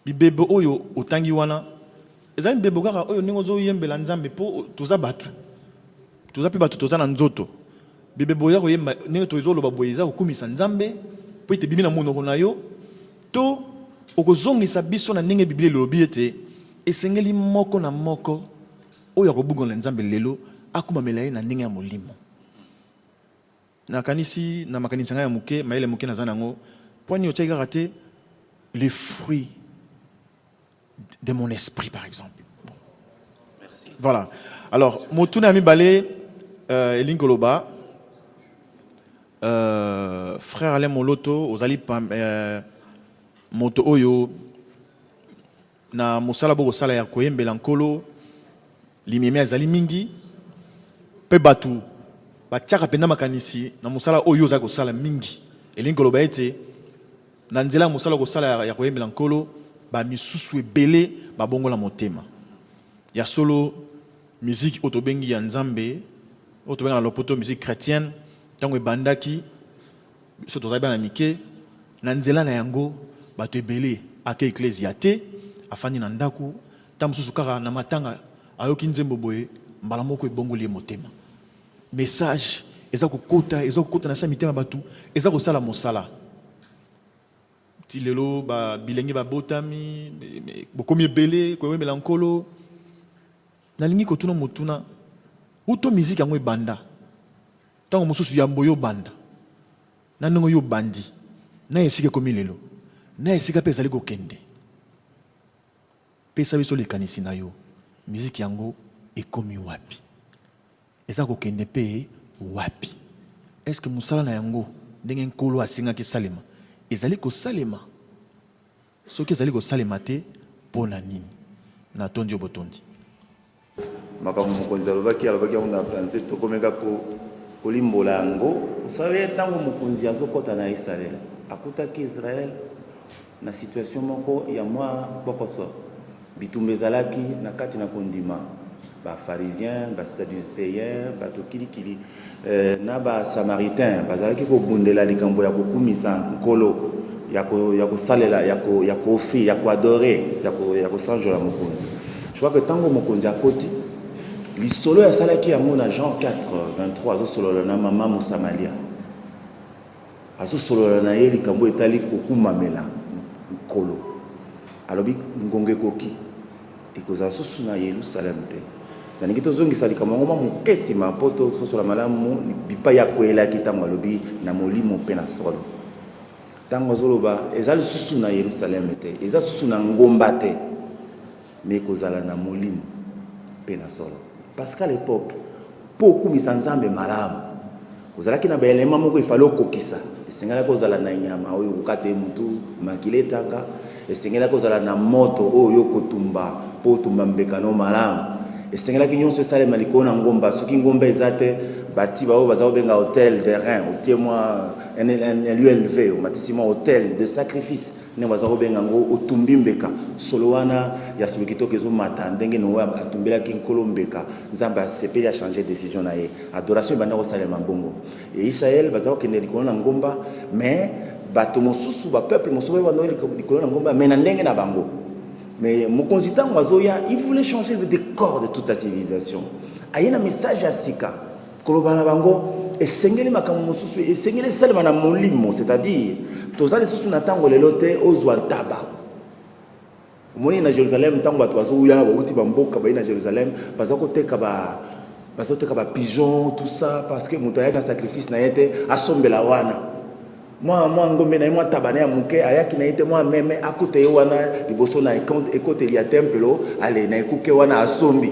Bibebo oyo otangi wana ezali mbebo kaka oyo ningo zo yembela nzambe po toza batu. Toza pe batu toza na nzoto. Bibebo ya koyemba ningo tozo loba boyeza kokumisa nzambe po ite bibina monoko na yo to okozongisa biso na ninge Biblia lobi ete esengeli moko na moko oyo akobungola nzambe lelo akumamela ye na ninge ya molimo. Na kanisi na makanisi nga ya muke maele muke na zanango poni o tshega raté les fruits de mon esprit par exemple. Bon. Merci. Voilà. Alors motuna ami balé elingoloba frère Alain Moloto ozali moto oyo na mosala boko sala ya koyembela nkolo limeme azali mingi pe batu batiaka penda makanisi na mosala oyo za kosala mingi elingi ba ete na nzela mosala kosala ya koyembela nkolo ba misusu ebele babongola motema ya solo musique otobengi ya nzambe otobenga na lopoto musique chrétienne tango ebandaki so tozali bana mike na nzela na yango bato ebele ake ecclesia te afandi na ndaku ta mususu kaka na matanga ayoki nzembo boye mbala moko ebongoli motema message eza kokota na sa mitema batu eza kosala mosala ti lelo ba bilenge babotami bokomi ebele koyemela nkolo nalingi kotuna motuna uto musique yango ebanda ntango mosusu yambo yo banda na ndenge yo bandi na esika ekomi lelo na esika mpe ezali kokende pesa biso likanisi na yo musique yango ekomi wapi eza kokende mpe wapi est-ce que mosala na yango ndenge nkolo asengaki salema ezali kosalema soki ezali kosalema te mpo na nini natondi yo botondi
makambo mokonzi alobaki yango na français tokomeka kolimbola yango osabe ntango mokonzi azokɔta na Israel akutaki Israel na situation moko ya mwa bokoso bitumba ezalaki na kati na kondima bapharisien basadducéen bato kilikili na basamaritain bazalaki kobundela likambo ya kokumisa nkolo ya kosalela ya koofri ya koadore ya kosanjola mokonzi. Je crois que ntango mokonzi akoti lisolo yasalaki yango na Jean 4:23 azosolola na mama mosamalia azosolola na ye likambo etali kokumamela nkolo alobi ngonge koki ekozala susu na Yerusalem te nalingi tozongisa likambo yango mokesima mpo tososola malamu bipai ya koyelaki ntango alobi na molimo mpe na solo ntango azoloba eza lisusu na Yerusalem te eza susu na ngomba te me ekozala na molimo mpe na solo parce qu'à l'époque mpo okumisa nzambe malamu ozalaki na baelema moko efale okokisa esengelaki kozala na nyama oyo okokata ye mutu makila etanga esengelaki kozala na moto oyo kotumba mpo otumba mbekano malamu esengelaki nyonso esalema likolo na ngomba soki ngomba eza te bati bao baza kobenga hôtel de rein otie mwa un lieu élevé omatisi mwa hôtel de sacrifice ndenge baza kobenga yango otumbi mbeka solo wana ya solo kitoko ezomata ndenge no atumbelaki nkolo mbeka nzambe asepeli achange décision na ye adoration ebanda kosalema bongo e Israël baza kokende likolo na ngomba mais bato mosusu bapeuple mosusu ebanda likolo na ngomba mais na ndenge na bango. Mais mokonzi ntango azoya il voulait changer le décor de toute la civilisation ayena message ya sika koloba na bango esengeli makambo mosusu esengeli esalema na molimo c'est-à-dire tozali susu na ntango lelo te ozwa ntaba omoni na Jérusalem ntango bato bazoya bauti bamboka bayi na Jérusalem bazokoteka ba pigeon tout ça parce que moto ayaki na sacrifice na ye te asombela wana moi ngombe na moi tabane ya muke ayaki na ite moi meme akute wana liboso na ekote ya tempelo ale na ekuke wana asombi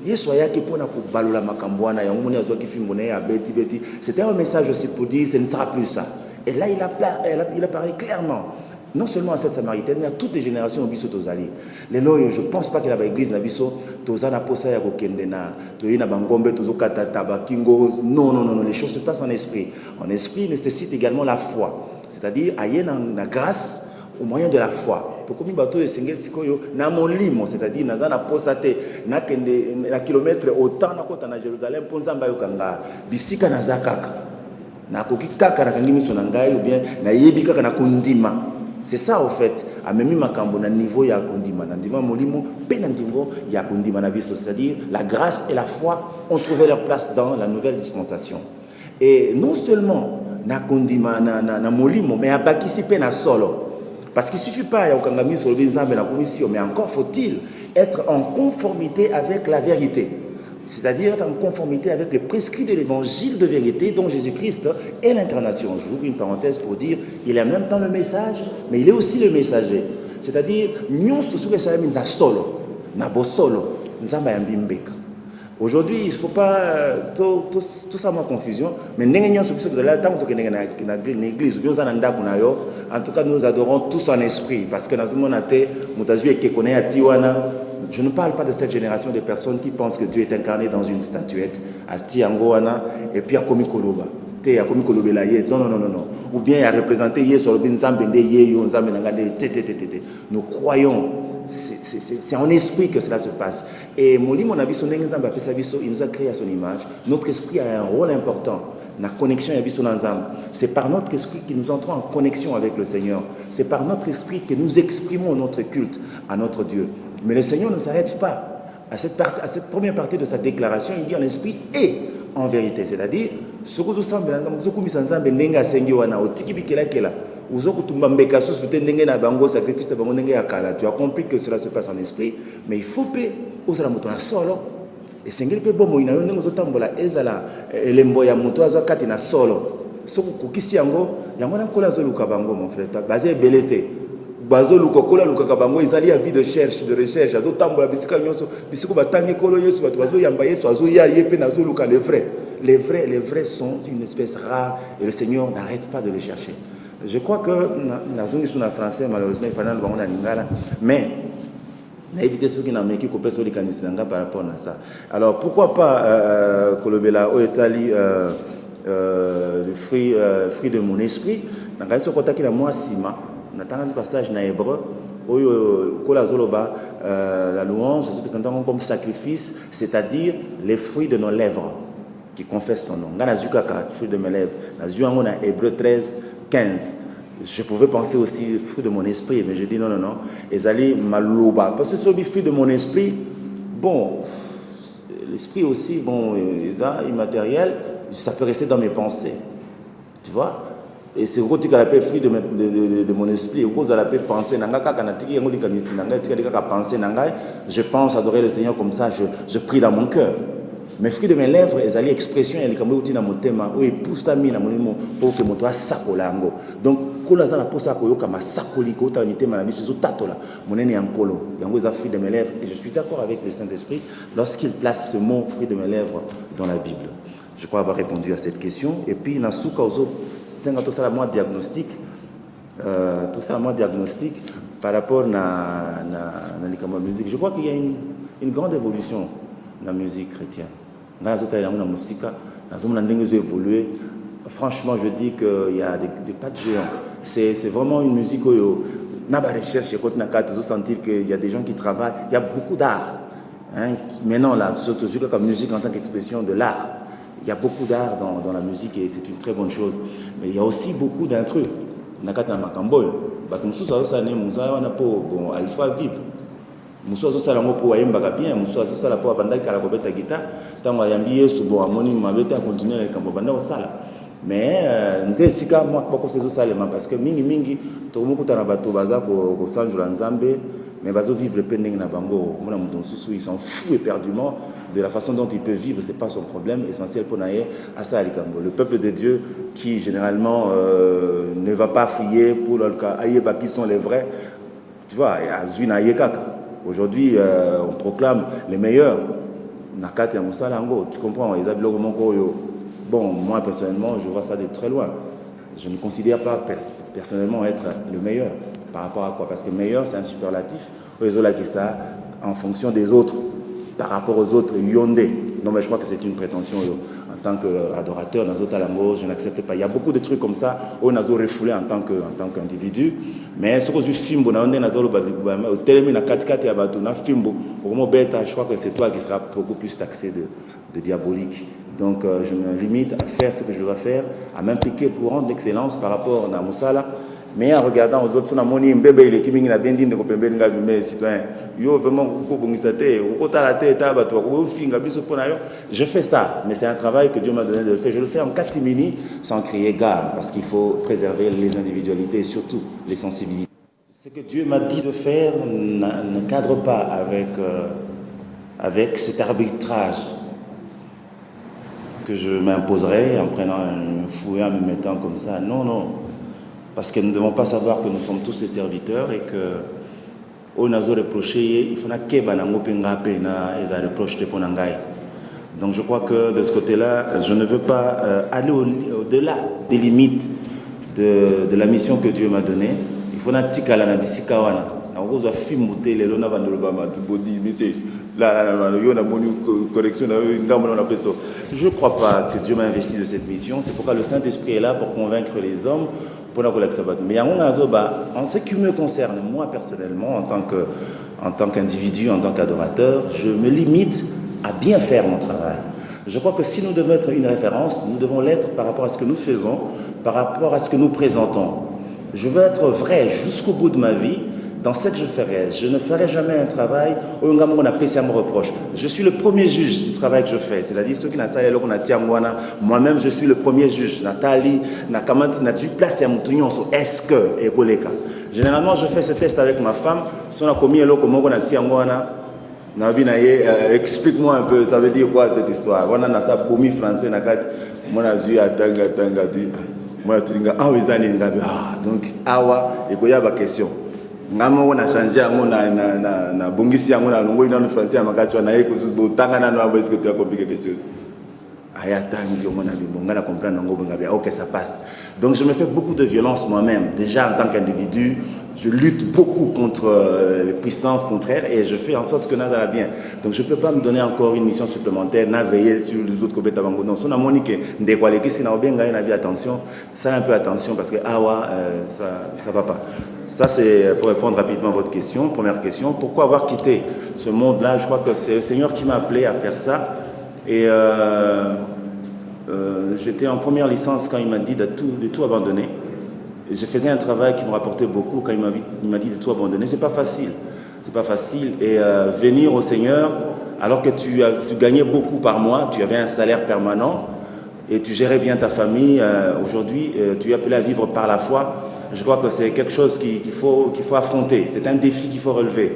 Yesu ayaki pona kubalola makambo wana ya moni azwaki fimbo na ya beti c'était un message aussi pour dire ce ne sera plus ça et là il apparaît clairement non seulement à cette samaritaine mais à toutes les générations au biso tozali lelo je pense pas que la église na biso tozana posa ya kokende na toyina bangombe tozokata tabakingo non les choses se passent en esprit nécessite également la foi c'est-à-dire ayena na grâce au moyen de la foi tokomi bato esengeli sikoyo na molimo c'est-à-dire nazana posa te na kende na kilomètre autant na kota na Jérusalem po nzamba yokanga bisika na zakaka na koki kaka na kangi miso na ngai ou bien na yebi kaka na kundima. C'est ça au fait, à même makambo na niveau ya kondima, na niveau molimo, pe na niveau ya kondima na biso, c'est-à-dire la grâce et la foi ont trouvé leur place dans la nouvelle dispensation. Et non seulement na kondima na molimo, mais à bakisi pe na solo. Parce qu'il suffit pas ya okangami sur le nzambe na commission, mais encore faut-il être en conformité avec la vérité. C'est-à-dire être en conformité avec les prescrits de l'évangile de vérité dont Jésus-Christ est l'incarnation. Je vous ouvre une parenthèse pour dire qu'il est en même temps le message, mais il est aussi le messager. C'est-à-dire, nous sommes solo, solo, aujourd'hui, il ne faut pas tout ça en confusion, mais nous en tout cas, nous adorons tous en esprit, parce que je ne parle pas de cette génération de personnes qui pensent que Dieu est incarné dans une statuette, à Tiangoana, et puis à Komikoloba. Non. Ou bien à représenter nous croyons, c'est en esprit que cela se passe. Et il nous a créé à son image. Notre esprit a un rôle important. La connexion c'est par notre esprit que nous entrons en connexion avec le Seigneur. C'est par notre esprit que nous exprimons notre culte à notre Dieu. Mais le Seigneur ne s'arrête pas à cette première partie de sa déclaration, il dit en esprit et en vérité. C'est-à-dire, ce que vous tu as compris que cela se passe en esprit, mais il faut que vous solo. Et c'est un peu bon, il y a un peu ezala elembo ya muto azo kati na solo. Soko kokisi yango, yango na kola zo luka bango mon frère. Basé belete. Bazo luka kola luka bango ezali ya vie de recherche, ado tambola bisika nyonso, bisiko batangi kolo Yesu bato bazo yamba Yesu azo ya yepe na zo luka les vrais sont une espèce rare et le Seigneur n'arrête pas de les chercher. Je crois que na zongi suna français malheureusement il fallait le bango na lingala, mais éviter ceux qui n'ont pas coupé sur les canisanga par rapport à ça. Alors pourquoi pas Kolobela Oetali le fruit de mon esprit. Dans le cas de moi sima, on attend un passage dans hébreu où la louange se présente comme sacrifice, c'est-à-dire les fruits de nos lèvres qui confessent son nom. Dans la fruit de mes lèvres, dans Hébreu 13, 15. Je pouvais penser aussi fruit de mon esprit, mais je dis non. Ezali malouba. Parce que ce fruit de mon esprit, bon, l'esprit aussi, bon, immatériel, ça peut rester dans mes pensées. Tu vois? Et c'est ce qu'on appelle fruit de mon esprit. Vous allez penser, je pense adorer le Seigneur comme ça, je prie dans mon cœur. Mais fruit de mes lèvres, ils allaient expression, ils allaient dans mon thème, où ils poussent ta mine pour que mon toit sacolango. Donc, quand ils ont posé à koyoka ma sacoliko, t'as mis thème à la mise sur tatola, mon ennemi en colo. Yango ils ont fruit de mes lèvres, et je suis d'accord avec le Saint-Esprit lorsqu'il place ce mot fruit de mes lèvres dans la Bible. Je crois avoir répondu à cette question. Et puis, dans ce cas, c'est tout ça moi diagnostic, par rapport à la musique. Je crois qu'il y a une grande évolution dans la musique chrétienne. Dans la musique, évolué. Franchement, je dis qu'il y a des pas de géants. C'est vraiment une musique où il y a des recherches, il sentir qu'il y a des gens qui travaillent. Il y a beaucoup d'art. Maintenant, là, surtout comme musique en tant qu'expression de l'art. Il y a beaucoup d'art dans la musique et c'est une très bonne chose. Mais il y a aussi beaucoup d'intrus. Il faut vivre. Muso zo sala ngopo wa yemba bien, muso zo sala po banda kala ko beta guitare, tango yambi Yesu bo amoni mabeta continuer kambo banda o sala. Mais ndesika moi poko sezo sala parce que mingi to mukuta na bato baza ko sanjula nzambe, mais bazo vivre pending na bango, mona muto susu il s'en fout éperdument de la façon dont il peut vivre, c'est pas son problème essentiel pour naé à ça alikambo. Le peuple de Dieu qui généralement ne va pas fouiller pour le cas ayeba qui sont les vrais. Tu vois, azuna yekaka. Aujourd'hui, on proclame les meilleurs. Nakati Moussalango, tu comprends, bon, moi personnellement, je vois ça de très loin. Je ne considère pas personnellement être le meilleur. Par rapport à quoi? Parce que meilleur, c'est un superlatif. Ça, en fonction des autres, par rapport aux autres, yondé. Non, mais je crois que c'est une prétention. En tant qu'adorateur, je n'accepte pas. Il y a beaucoup de trucs comme ça, où on a refoulé en tant qu'individu. Mais ce que je filme, je crois que c'est toi qui seras beaucoup plus taxé de diabolique. Donc je me limite à faire ce que je dois faire, à m'impliquer pour rendre l'excellence par rapport à Moussala. Mais en regardant aux autres, je fais ça, mais c'est un travail que Dieu m'a donné de le faire. Je le fais en catimini sans crier gare, parce qu'il faut préserver les individualités et surtout les sensibilités. Ce que Dieu m'a dit de faire ne cadre pas avec cet arbitrage que je m'imposerais en prenant un fouet, en me mettant comme ça. Non. Parce que nous ne devons pas savoir que nous sommes tous des serviteurs et que on a reproché, il faut donc je crois que de ce côté-là, je ne veux pas aller au-delà des limites de la mission que Dieu m'a donnée. Il faut je ne crois pas que Dieu m'a investi de cette mission. C'est pourquoi le Saint-Esprit est là pour convaincre les hommes. Mais en ce qui me concerne, moi personnellement, en tant qu'individu, en tant qu'adorateur, je me limite à bien faire mon travail. Je crois que si nous devons être une référence, nous devons l'être par rapport à ce que nous faisons, par rapport à ce que nous présentons. Je veux être vrai jusqu'au bout de ma vie dans ce que je ferai, je ne ferai jamais un travail où on a payé me reproche. Je suis le premier juge du travail que je fais. C'est-à-dire, ceux qui n'ont pas moi-même, je suis le premier juge. Nathalie, Nakamati, place à Moutounion, est-ce que, et généralement, je fais ce test avec ma femme. Si on a commis un lot comme on a tiré explique-moi un peu, ça veut dire quoi cette histoire? On a ça commis français, on a vu à Tanga, donc, awa, et il y a une question. On a changé, on a bongisi, on a un français, on a est-ce que tu as compris quelque chose? Ok, ça passe. Donc je me fais beaucoup de violence moi-même. Déjà en tant qu'individu, je lutte beaucoup contre les puissances contraires et je fais en sorte que ça va bien. Donc je ne peux pas me donner encore une mission supplémentaire, veiller sur les autres côtés. Non, si on a monique, attention, ça un peu attention parce que ça va pas. Ça c'est pour répondre rapidement à votre question. Première question, pourquoi avoir quitté ce monde-là? Je crois que c'est le Seigneur qui m'a appelé à faire ça. Et j'étais en première licence quand il m'a dit de tout abandonner. Et je faisais un travail qui me rapportait beaucoup quand il m'a dit de tout abandonner. C'est pas facile. C'est pas facile. Et venir au Seigneur, alors que tu gagnais beaucoup par mois, tu avais un salaire permanent et tu gérais bien ta famille. Aujourd'hui, tu es appelé à vivre par la foi. Je crois que c'est quelque chose qu'il faut affronter. C'est un défi qu'il faut relever.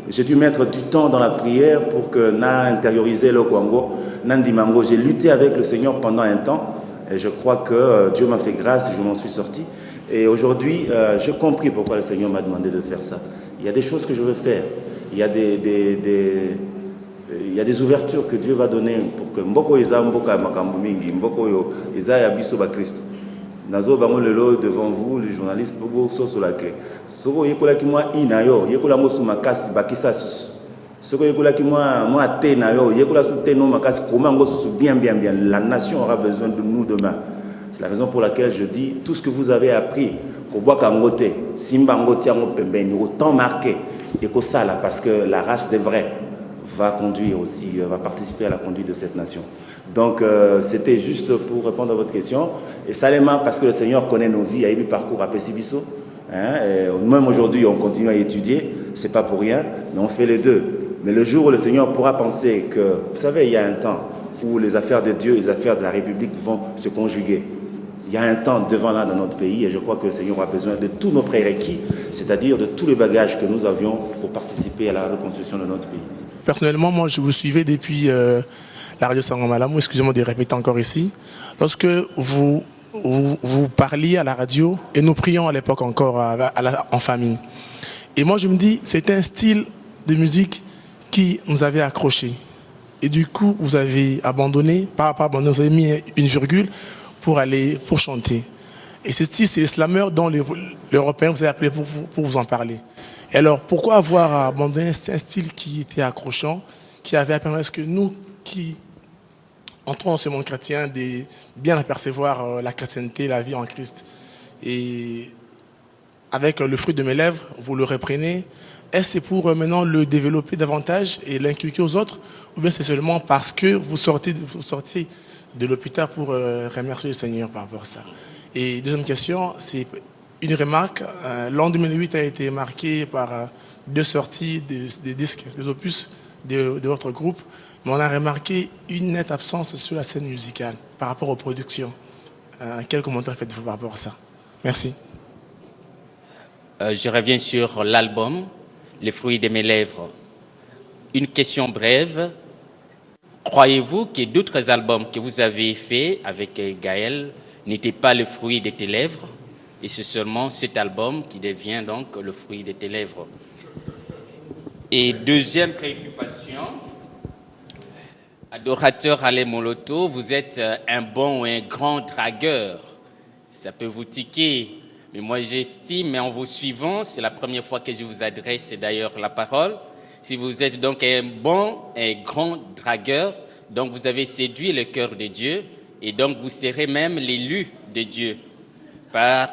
J'ai dû mettre du temps dans la prière pour que na intérioriser le Congo, Nandimango. J'ai lutté avec le Seigneur pendant un temps et je crois que Dieu m'a fait grâce et je m'en suis sorti. Et aujourd'hui, j'ai compris pourquoi le Seigneur m'a demandé de faire ça. Il y a des choses que je veux faire. Il y a des ouvertures que Dieu va donner pour que Mboko Eza Mboka Makambo Mingi, Mboko Eza Yabiso Ba Christ. Nazo bango lelo devant vous, les journalistes, bobo sosolake. Soko yekola ki moi inayo, yekola mo su makasi bakisa susu. Soko yekola ki moi te nayo, yekola su te no makasi comment ngo susu bien. La nation aura besoin de nous demain. C'est la raison pour laquelle je dis tout ce que vous avez appris, ko boka ngote, simba ngoti ngo pembeni, autant marqué et ko sala parce que la race des vrais va conduire aussi, va participer à la conduite de cette nation. Donc c'était juste pour répondre à votre question. Et salement parce que le Seigneur connaît nos vies, il y a eu parcours à Pessibiso. Même aujourd'hui, on continue à étudier, c'est pas pour rien, mais on fait les deux. Mais le jour où le Seigneur pourra penser que, vous savez, il y a un temps où les affaires de Dieu et les affaires de la République vont se conjuguer. Il y a un temps devant là dans notre pays et je crois que le Seigneur a besoin de tous nos prérequis, c'est-à-dire de tous les bagages que nous avions pour participer à la reconstruction de notre pays.
Personnellement, moi, je vous suivais depuis la radio Sangamalamou, excusez-moi de répéter encore ici. Lorsque vous parliez à la radio, et nous prions à l'époque encore en famille. Et moi, je me dis, c'était un style de musique qui nous avait accrochés. Et du coup, vous avez abandonné, pas abandonné, vous avez mis une virgule pour chanter. Et ce style, c'est les slameurs dont l'Européen vous a appelé pour vous en parler. Et alors, pourquoi avoir abandonné un style qui était accrochant, qui avait permis que nous, qui entrons dans ce monde chrétien, de bien apercevoir la chrétienté, la vie en Christ. Et avec le fruit de mes lèvres, vous le reprenez. Est-ce que c'est pour maintenant le développer davantage et l'inculquer aux autres, ou bien c'est seulement parce que vous sortez de l'hôpital pour remercier le Seigneur par rapport à ça? Et deuxième question, c'est une remarque. L'an 2008 a été marqué par deux sorties des disques, des opus de votre groupe, mais on a remarqué une nette absence sur la scène musicale par rapport aux productions. Quel commentaire faites-vous par rapport à ça? Merci.
Je reviens sur l'album, Les fruits de mes lèvres. Une question brève. Croyez-vous que d'autres albums que vous avez faits avec Gaël n'étaient pas le fruit de tes lèvres? Et c'est seulement cet album qui devient donc le fruit de tes lèvres. Et deuxième préoccupation, adorateur Alain Moloto, vous êtes un bon ou un grand dragueur. Ça peut vous tiquer, mais moi j'estime, en vous suivant, c'est la première fois que je vous adresse d'ailleurs la parole. Si vous êtes donc un bon et grand dragueur, donc vous avez séduit le cœur de Dieu et donc vous serez même l'élu de Dieu par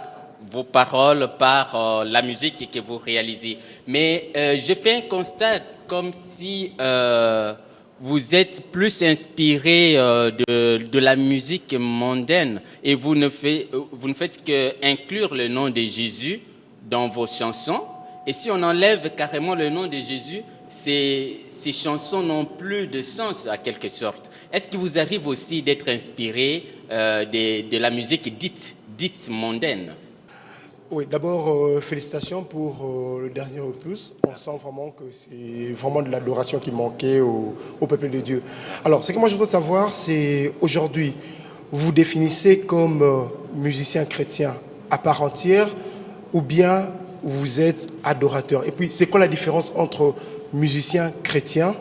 vos paroles, par la musique que vous réalisez. Mais je fais un constat comme si vous êtes plus inspiré de la musique mondaine et vous ne faites qu'inclure le nom de Jésus dans vos chansons Et si on enlève carrément le nom de Jésus, ces chansons n'ont plus de sens, à quelque sorte. Est-ce qu'il vous arrive aussi d'être inspiré de la musique dite mondaine?
Oui, d'abord, félicitations pour le dernier opus. On sent vraiment que c'est vraiment de l'adoration qui manquait au peuple de Dieu. Alors, ce que moi je voudrais savoir, c'est aujourd'hui, vous vous définissez comme musicien chrétien à part entière ou bien vous êtes adorateur? Et puis, c'est quoi la différence entre musicien chrétien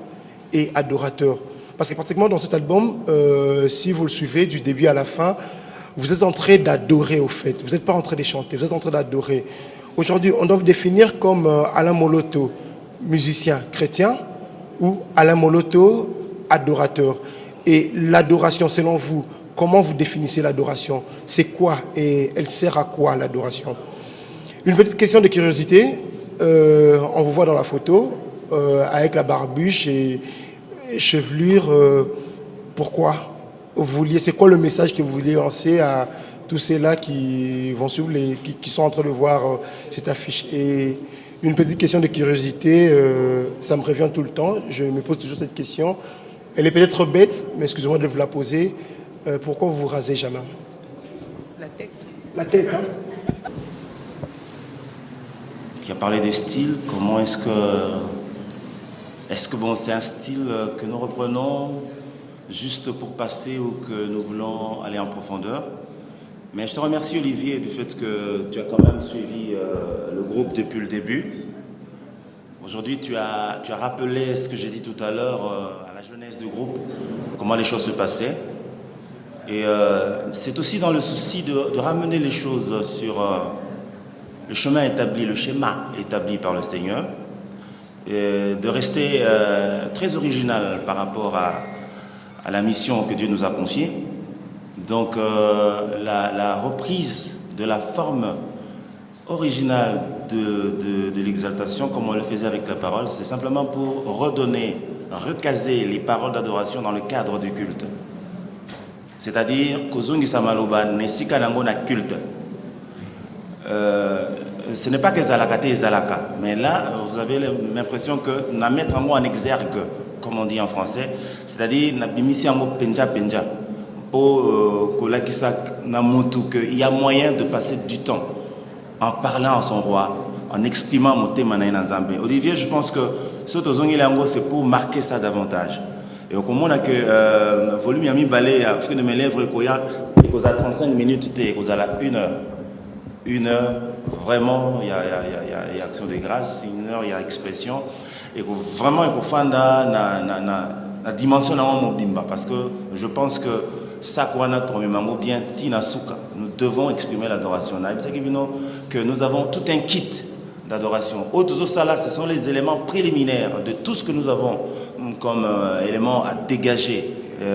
et adorateur? Parce que pratiquement dans cet album, si vous le suivez du début à la fin, vous êtes en train d'adorer au fait. Vous n'êtes pas en train de chanter, vous êtes en train d'adorer. Aujourd'hui, on doit vous définir comme Alain Moloto, musicien chrétien, ou Alain Moloto, adorateur. Et l'adoration, selon vous, comment vous définissez l'adoration? C'est quoi et elle sert à quoi l'adoration? Une petite question de curiosité. On vous voit dans la photo avec la barbuche et chevelure. Pourquoi vous vouliez, c'est quoi le message que vous vouliez lancer à tous ceux-là qui vont suivre, qui sont en train de voir cette affiche? Et une petite question de curiosité, ça me revient tout le temps. Je me pose toujours cette question. Elle est peut-être bête, mais excusez-moi de vous la poser. Pourquoi vous vous rasez jamais?
La tête.
La tête, hein?
Qui a parlé de style, comment est-ce que bon, c'est un style que nous reprenons juste pour passer ou que nous voulons aller en profondeur? Mais je te remercie Olivier du fait que tu as quand même suivi le groupe depuis le début. Aujourd'hui tu as rappelé ce que j'ai dit tout à l'heure à la jeunesse du groupe, comment les choses se passaient. Et c'est aussi dans le souci de ramener les choses sur le chemin établi, le schéma établi par le Seigneur, et de rester très original par rapport à la mission que Dieu nous a confiée. Donc la reprise de la forme originale de l'exaltation, comme on le faisait avec la parole, c'est simplement pour redonner, recaser les paroles d'adoration dans le cadre du culte. C'est-à-dire, Kozungi Samaloba Nesika Nangona culte. Ce n'est pas que Zalaka et Zalaka, mais là, vous avez l'impression que na mettre un mot en exergue, comme on dit en français, c'est-à-dire na bimisi un mot penja penja pour qu'il y a moyen de passer du temps en parlant à son roi, en exprimant mon thème en Zambie. Olivier, je pense que ce Tozongi Lango, c'est pour marquer ça davantage. Et au moment où le volume yami balé à fruit de mes lèvres, il y a 35 minutes, il y a 1 heure. 1 heure, vraiment, il y a action de grâce, 1 heure, il y a expression. Et vraiment, il faut faire la dimension de mon bimba. Parce que je pense que ça, bien, nous devons exprimer l'adoration. Que nous avons tout un kit d'adoration. Autres ça, ce sont les éléments préliminaires de tout ce que nous avons comme éléments à dégager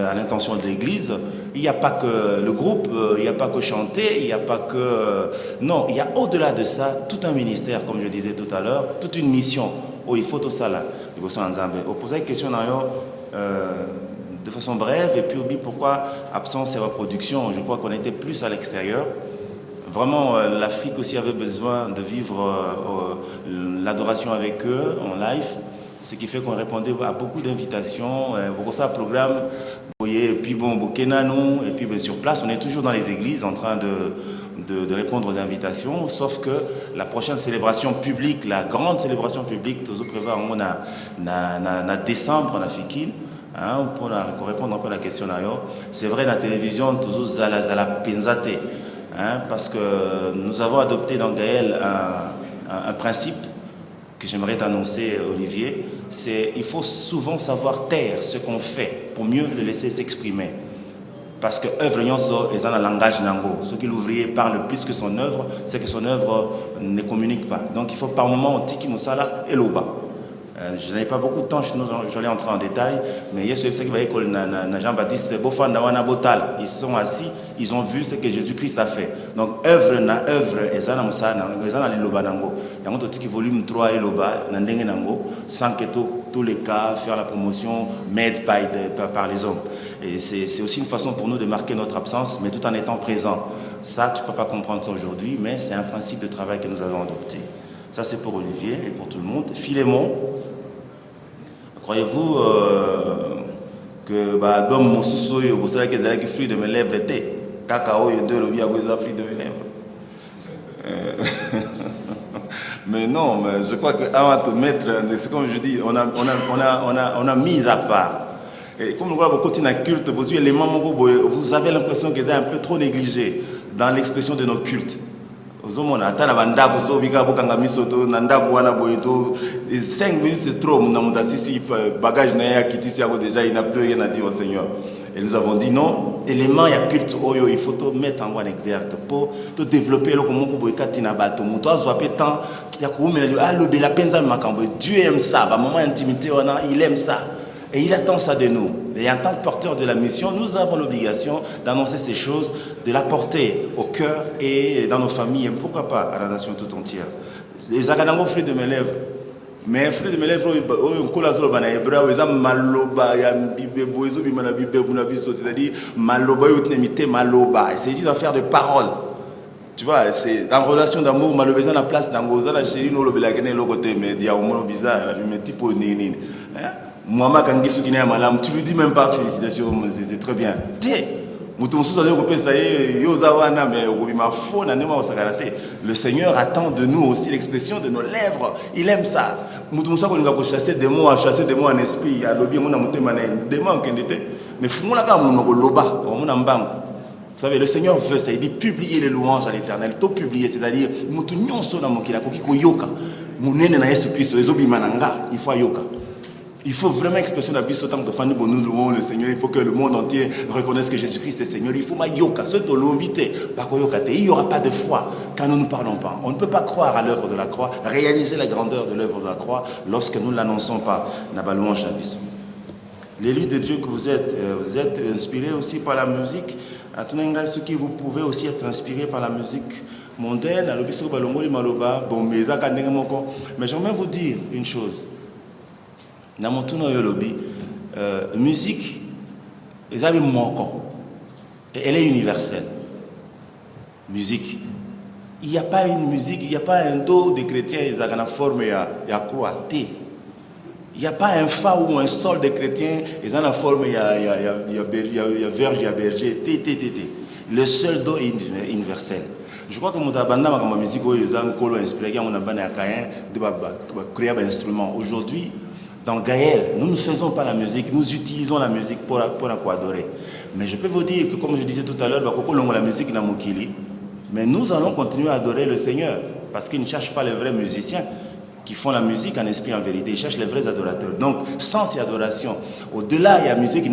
à l'intention de l'Église. Il n'y a pas que le groupe, il n'y a pas que chanter, il n'y a pas que... non, il y a au-delà de ça tout un ministère, comme je disais tout à l'heure, toute une mission. Oh, il faut tout ça là. Vous posez une question de façon brève, et puis pourquoi absence et reproduction? Je crois qu'on était plus à l'extérieur. Vraiment, l'Afrique aussi avait besoin de vivre l'adoration avec eux en live, ce qui fait qu'on répondait à beaucoup d'invitations, beaucoup de programmes. Et puis bon, et puis sur place, on est toujours dans les églises en train de répondre aux invitations, sauf que la prochaine célébration publique, la grande célébration publique, tout prévoit en décembre en Afrique. Hein, pour répondre un peu à la question, c'est vrai, la télévision, toujours zala penzate. Hein, parce que nous avons adopté dans Gaël un principe que j'aimerais t'annoncer, Olivier, c'est qu'il faut souvent savoir taire ce qu'on fait pour mieux le laisser s'exprimer. Parce que œuvre est un langage nango. Ce que l'ouvrier parle plus que son œuvre, c'est que son œuvre ne communique pas. Donc il faut par moment tiki musala et l'oba. Je n'ai pas beaucoup de temps, je vais entrer en détail, mais il y a ceux qui va école Jean-Baptiste Bofanda Botal. Ils sont assis, ils ont vu ce que Jésus-Christ a fait. Donc œuvre na œuvre ezana musana, ezana liloba nango. Yango tiki volume 3 et loba nandenge nango, sans que tous les cas faire la promotion made par les hommes. Et c'est aussi une façon pour nous de marquer notre absence, mais tout en étant présent. Ça, tu ne peux pas comprendre ça aujourd'hui, mais c'est un principe de travail que nous avons adopté. Ça, c'est pour Olivier et pour tout le monde. Philémon, croyez-vous que l'homme Moussousou, vous savez qu'ils ont fruit de mes lèvres était cacao et de l'obia, vous avez fruit de mes lèvres. Mais non, mais je crois qu'avant de mettre, c'est comme je dis, on a mis à part. Et comme nous voyons beaucoup de culte, vous avez l'impression qu'ils sont un peu trop négligés dans l'expression de nos cultes. 5 minutes c'est trop, bagage déjà, il n'a plus rien à dire au Seigneur. Et nous avons dit non, élément il y a culte, il faut te mettre en exergue pour te développer le comment vous Dieu aime ça, moment intimité, il aime ça. Et il attend ça de nous. Et en tant que porteur de la mission, nous avons l'obligation d'annoncer ces choses, de la porter au cœur et dans nos familles, et pourquoi pas à la nation tout entière. Les aganango fruits de mes lèvres. Mais fruits de mes lèvres, c'est-à-dire maloba, c'est juste affaire de parole. Tu vois, c'est en relation d'amour, malheureusement la place dans vos la chérie, nous le belagane le côté, mais il y a au moins bizarre, mais type nini. Mohamed Kangisu qui n'est pas tu lui dis même pas félicitations, c'est très bien. Le Seigneur attend de nous aussi l'expression de nos lèvres. Il aime ça. Nous avons chassé des mots en esprit. Il y a des mots qui étaient. Mais vous savez, le Seigneur veut ça. Il dit publier les louanges à l'Éternel. Tout publier, c'est-à-dire, il faut yoka. Il faut vraiment expresser la bise autant de famille pour nous louons le Seigneur. Il faut que le monde entier reconnaisse que Jésus-Christ est Seigneur. Il faut mayoka, ce il n'y aura pas de foi quand nous ne parlons pas. On ne peut pas croire à l'œuvre de la croix, réaliser la grandeur de l'œuvre de la croix lorsque nous ne l'annonçons pas. L'élu de Dieu que vous êtes inspiré aussi par la musique. À tout moment, ce qui vous pouvez aussi être inspiré par la musique mondaine. Mais j'aimerais vous dire une chose. Dans mon tour musique, elle est universelle. Musique. Il n'y a pas une musique, il n'y a pas un dos de chrétiens, ils ont une forme de croix. Il n'y a pas un fa ou un sol de chrétiens, ils ont une forme de verge, il y a berger. Le seul dos est universel. Je crois que nous avons une musique où ils ont inspiré, on a créé un instrument. Aujourd'hui, dans Gaël, nous ne faisons pas la musique, nous utilisons la musique pour adorer. Mais je peux vous dire que, comme je disais tout à l'heure, la musique n'a mokili, mais nous allons continuer à adorer le Seigneur, parce qu'ils ne cherchent pas les vrais musiciens qui font la musique en esprit, en vérité. Ils cherchent les vrais adorateurs. Donc, sens et adoration. Au-delà, il y a la musique,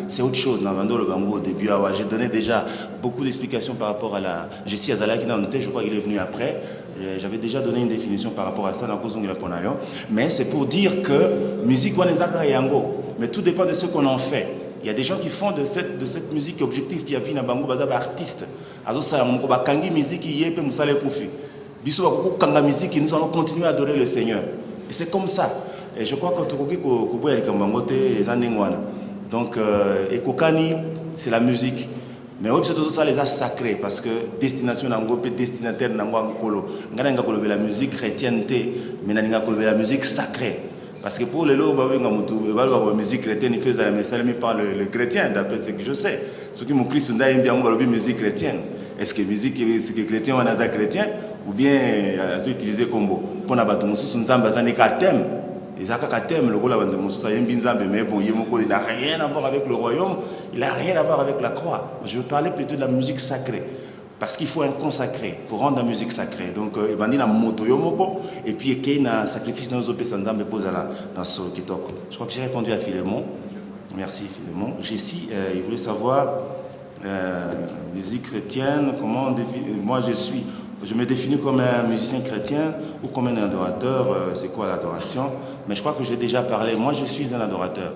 c'est autre chose. Au début, j'ai donné déjà beaucoup d'explications par rapport à la... Je suis Azala qui je crois qu'il est venu après. J'avais déjà donné une définition par rapport à ça. Mais c'est pour dire que musique, mais tout dépend de ce qu'on en fait. Il y a des gens qui font de cette musique objectif qui a vu un artiste. Musique, nous allons continuer à adorer le Seigneur. Et c'est comme ça. Et je crois que donc, Ekokani, c'est la musique. Mais aussi, c'est ça les a sacrés, parce que destination destinataire la musique chrétienne, mais la musique sacrée. Parce que pour les lots, la musique chrétienne, il fait la message par le chrétien, d'après ce que je sais. Ceux qui m'ont Christ, ils aiment bien la musique chrétienne. Est-ce que la musique chrétienne, on a chrétien? Ou bien ils utilisent combo pour na bato mususu nzamba zane ka thème ezaka ka thème le gola bande mususu ayembi nzambe mais bon yemoko il n'a rien à voir avec le royaume, il n'a rien à voir avec la croix. Je veux parler plutôt de la musique sacrée parce qu'il faut un consacré pour rendre la musique sacrée. Donc bandi na moto yomoko et puis qu'il y a un sacrifice dans opé nzambe pose là dans ce kitoko. Je crois que j'ai répondu à Philémon. Merci Philémon. Jessie, il voulait savoir musique chrétienne, comment moi je me définis comme un musicien chrétien ou comme un adorateur. C'est quoi l'adoration? Mais je crois que j'ai déjà parlé. Moi, je suis un adorateur.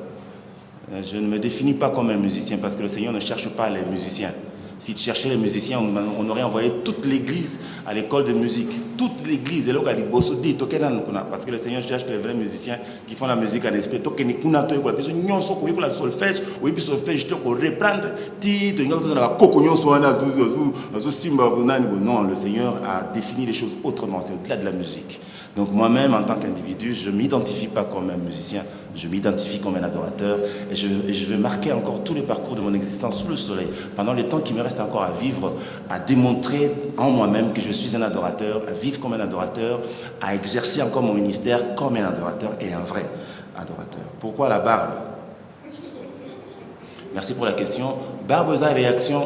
Je ne me définis pas comme un musicien parce que le Seigneur ne cherche pas les musiciens. S'ils cherchaient les musiciens, on aurait envoyé toute l'église à l'école de musique. Toute l'église. Parce que le Seigneur cherche les vrais musiciens qui font la musique en esprit. Non, le Seigneur a défini les choses autrement. C'est au-delà de la musique. Donc moi-même, en tant qu'individu, je ne m'identifie pas comme un musicien, je m'identifie comme un adorateur et je vais marquer encore tous les parcours de mon existence sous le soleil, pendant le temps qui me reste encore à vivre, à démontrer en moi-même que je suis un adorateur, à vivre comme un adorateur, à exercer encore mon ministère comme un adorateur et un vrai adorateur. Pourquoi la barbe? Merci pour la question. Barbe, c'est une réaction.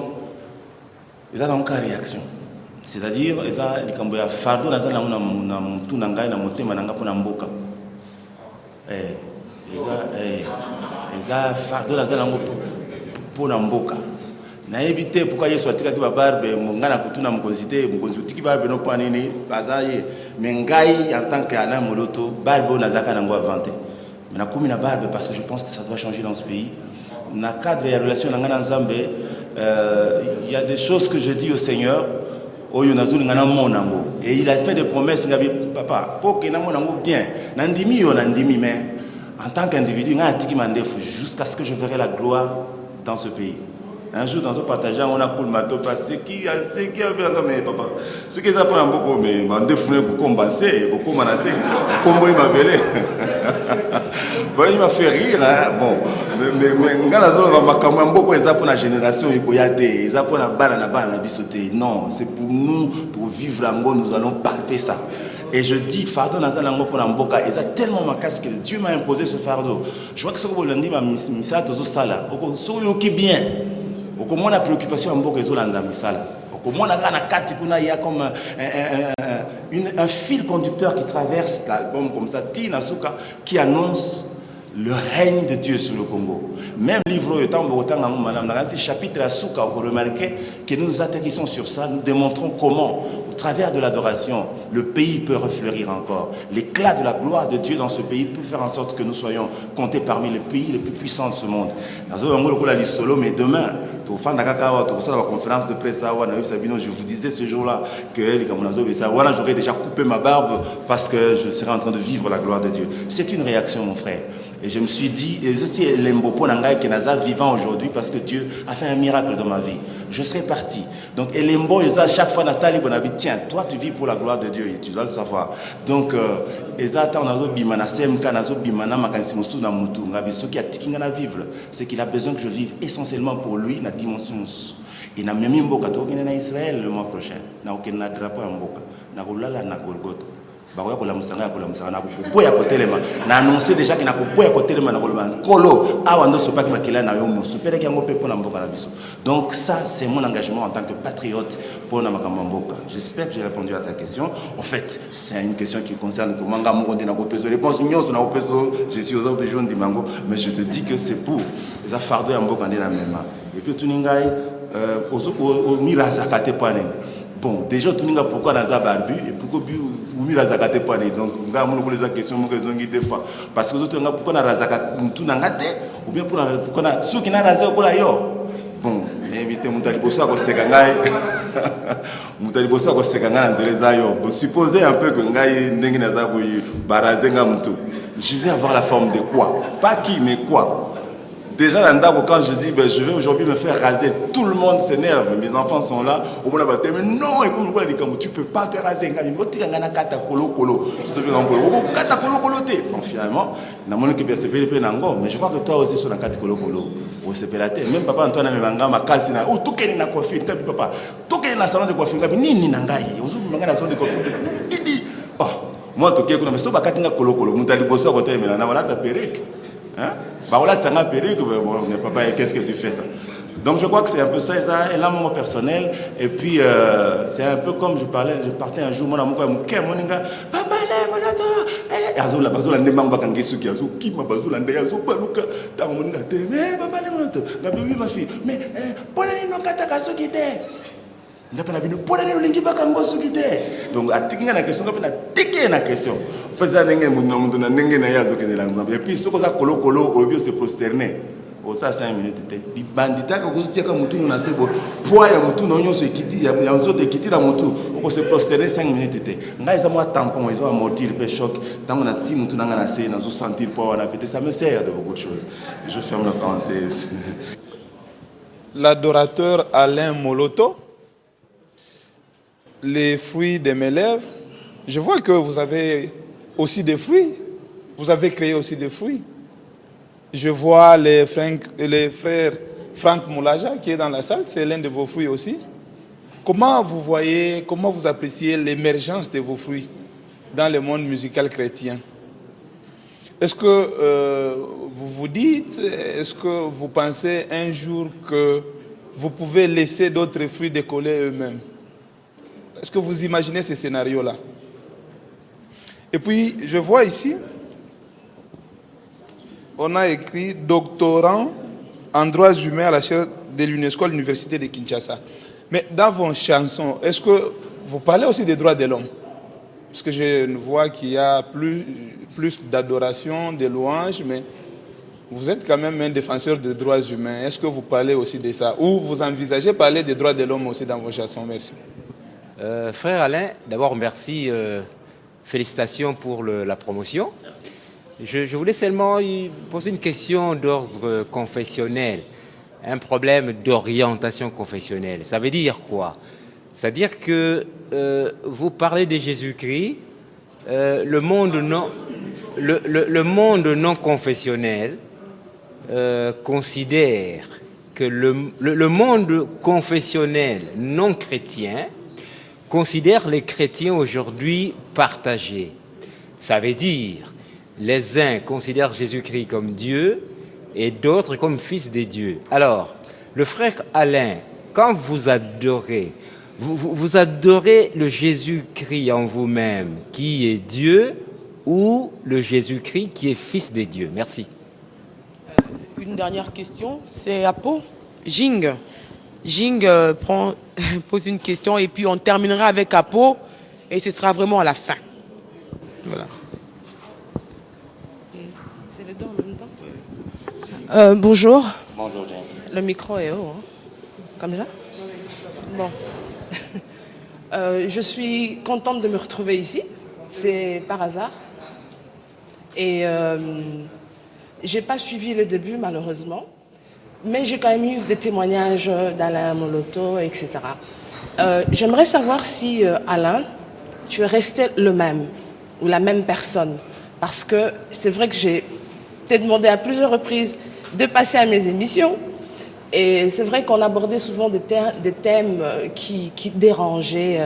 C'est une réaction. C'est-à-dire, il y a fardeau dans tout le monde, fardeau dans le monde. Na éviter pourquoi Yesu atika ki barbe mongana kutuna mkonzité mkonzuti barbe no panini bazaye mengai en tant qu'Alain Moloto barbe nazaka nango inventé. Mais na komi na barbe parce que je pense que ça doit changer dans ce pays. Na cadre et relation ngana nzambe il y a des choses que je dis au Seigneur oyo nazuli ngana monango et il a fait des promesses ngabi papa pour que na monango bien nandimi yo nandimi mais en tant qu'individu ngana tiki mandefu jusqu'à ce que je verrai la gloire dans ce pays. Un jour, dans un partage, on a cool mato parce qui a bien mais papa. Ce qui est après un beaucoup, mais on défend pour compenser, beaucoup menacer, comme il m'a belé. Bon, il m'a fait rire, hein. Bon, mais quand la zone va m'accamer beaucoup, ils apprennent la génération, ils apprennent la banane, bisoté. Non, c'est pour nous, pour vivre en Angola, nous allons palper ça. Et je dis, fardeau dans un pour l'amboka, ils ont tellement ma casse que Dieu m'a imposé ce fardeau. Je vois que ce que vous l'avez dit, misa tozo sala, oko qui bien. Au moins la préoccupation en Boka Zolanda Misala. Au moins il y a comme un fil conducteur qui traverse l'album comme ça, Tina Souka, qui annonce le règne de Dieu sur le Congo. Même livre chapitre à Souka, vous remarquez que nous atterrissons sur ça, nous démontrons comment, au travers de l'adoration, le pays peut refleurir encore. L'éclat de la gloire de Dieu dans ce pays peut faire en sorte que nous soyons comptés parmi les pays les plus puissants de ce monde. Mais demain, la conférence de presse, je vous disais ce jour-là que j'aurais déjà coupé ma barbe parce que je serais en train de vivre la gloire de Dieu. C'est une réaction, mon frère. Et je me suis dit, et aussi l'embopo nangai kenaza vivant aujourd'hui parce que Dieu a fait un miracle dans ma vie. Je serai parti. Donc, et l'embo, chaque fois Nathalie Bonabi, tiens, toi tu vis pour la gloire de Dieu et tu dois le savoir. Donc, c'est qu'il a besoin que je vive essentiellement pour lui, la dimension. Et na memi mboka to na Israël le mois prochain. Na okena drapeau en mboka. Na kolala na Golgotha. Bakoya kola musanga na kupoya kotelema. Na annoncer déjà que na kupoya kotelema na kolba kolo awa ndo sopa ki makela na yo mo supere ki yango pe pona mboka na biso. Donc ça c'est mon engagement en tant que patriote pour na makambo mboka. J'espère que j'ai répondu à ta question. En fait, c'est une question qui concerne comment nga mongo na kopeso réponse nyonso na kopeso, je suis aux obligés de mango, mais je te dis que c'est pour les fardeau ya mboka ndena mema. Et puis tuningai au mirazakate panen. Bon, déjà tout le monde pourquoi dans un barbu et pourquoi vous mis la zakate panen. Donc on a mon les questions mon raison des fois parce que vous autres pourquoi na razaka tout nangate ou bien pourquoi na ceux qui na razé ko la yo. Bon, invité mutali bossa ko sekangai. Mutali bossa ko sekanga nzeleza yo. Vous supposez un peu que ngai ndenge na za boyi barazenga mtu. Je vais avoir la forme de quoi? Pas qui mais quoi? Déjà, quand je dis, ben, je vais aujourd'hui me faire raser, tout le monde s'énerve. Mes enfants sont là. Au moins, mais non, et comme tu ne peux pas te raser. Tu te fais un kolo. Donc finalement, mais je crois que toi aussi, sur la carte kolo. Même papa Antoine Memanga, ma case, tout est na coiffure. Papa, tout est na salon de coiffure. Ni nangai. Aujourd'hui, salon de coiffure. Oh, moi, tout est mais si tu as kolo, tu as dit, bosso à côté, mais là, voilà ta perruque. Hein? Papa, qu'est-ce que tu fais ça? Donc je crois que c'est un peu ça, et là mon personnel, et puis c'est un peu comme je partais un jour, mon amour, mon gars, papa, donc à tiquer la question, tiquer la question. Et puis ce qu'on a colo se prosterner. ça 5 minutes te libandita ka kuzotiaka mutu na sebo poids ya mutu na nyonso ekiti ya nzoto ekiti na mutu oko se prosterner 5 minutes te ngai eza moi tampon eza amortir pe choc tango na ti mutu nanga na se na zo sentir poids wana peut-être ça me sert de beaucoup de choses. Je ferme la parenthèse.
L'adorateur Alain Moloto, les fruits de mes lèvres. Je vois que vous avez aussi des fruits. Vous avez créé aussi des fruits. Je vois les frères Franck Moulaja qui est dans la salle, c'est l'un de vos fruits aussi. Comment vous voyez, comment vous appréciez l'émergence de vos fruits dans le monde musical chrétien? Est-ce que vous vous dites, est-ce que vous pensez un jour que vous pouvez laisser d'autres fruits décoller eux-mêmes? Est-ce que vous imaginez ce scénario-là? Et puis, je vois ici, on a écrit doctorant en droits humains à la chaire de l'UNESCO à l'université de Kinshasa. Mais dans vos chansons, est-ce que vous parlez aussi des droits de l'homme? Parce que je vois qu'il y a plus d'adoration, de louanges, mais vous êtes quand même un défenseur des droits humains. Est-ce que vous parlez aussi de ça? Ou vous envisagez parler des droits de l'homme aussi dans vos chansons? Merci.
Frère Alain, d'abord merci, félicitations pour la promotion. Merci. Je voulais seulement poser une question d'ordre confessionnel, un problème d'orientation confessionnelle. Ça veut dire quoi? C'est-à-dire que vous parlez de Jésus-Christ, le monde non confessionnel considère que le monde confessionnel non chrétien considère les chrétiens aujourd'hui partagés. Ça veut dire les uns considèrent Jésus-Christ comme Dieu et d'autres comme fils de Dieu. Alors, le frère Alain, quand vous adorez, vous adorez le Jésus-Christ en vous-même, qui est Dieu, ou le Jésus-Christ qui est fils de Dieu? Merci.
Une dernière question, c'est Apo. Jing pose une question et puis on terminera avec Apo et ce sera vraiment à la fin. Voilà.
C'est le dos en même temps. Bonjour.
Bonjour, Jane.
Le micro est haut, hein? Comme ça? Bon. Je suis contente de me retrouver ici. C'est par hasard. Et j'ai pas suivi le début, malheureusement. Mais j'ai quand même eu des témoignages d'Alain Moloto, etc. J'aimerais savoir si, Alain, tu es resté le même ou la même personne. Parce que c'est vrai que j'ai demandé à plusieurs reprises de passer à mes émissions. Et c'est vrai qu'on abordait souvent des thèmes qui dérangeaient.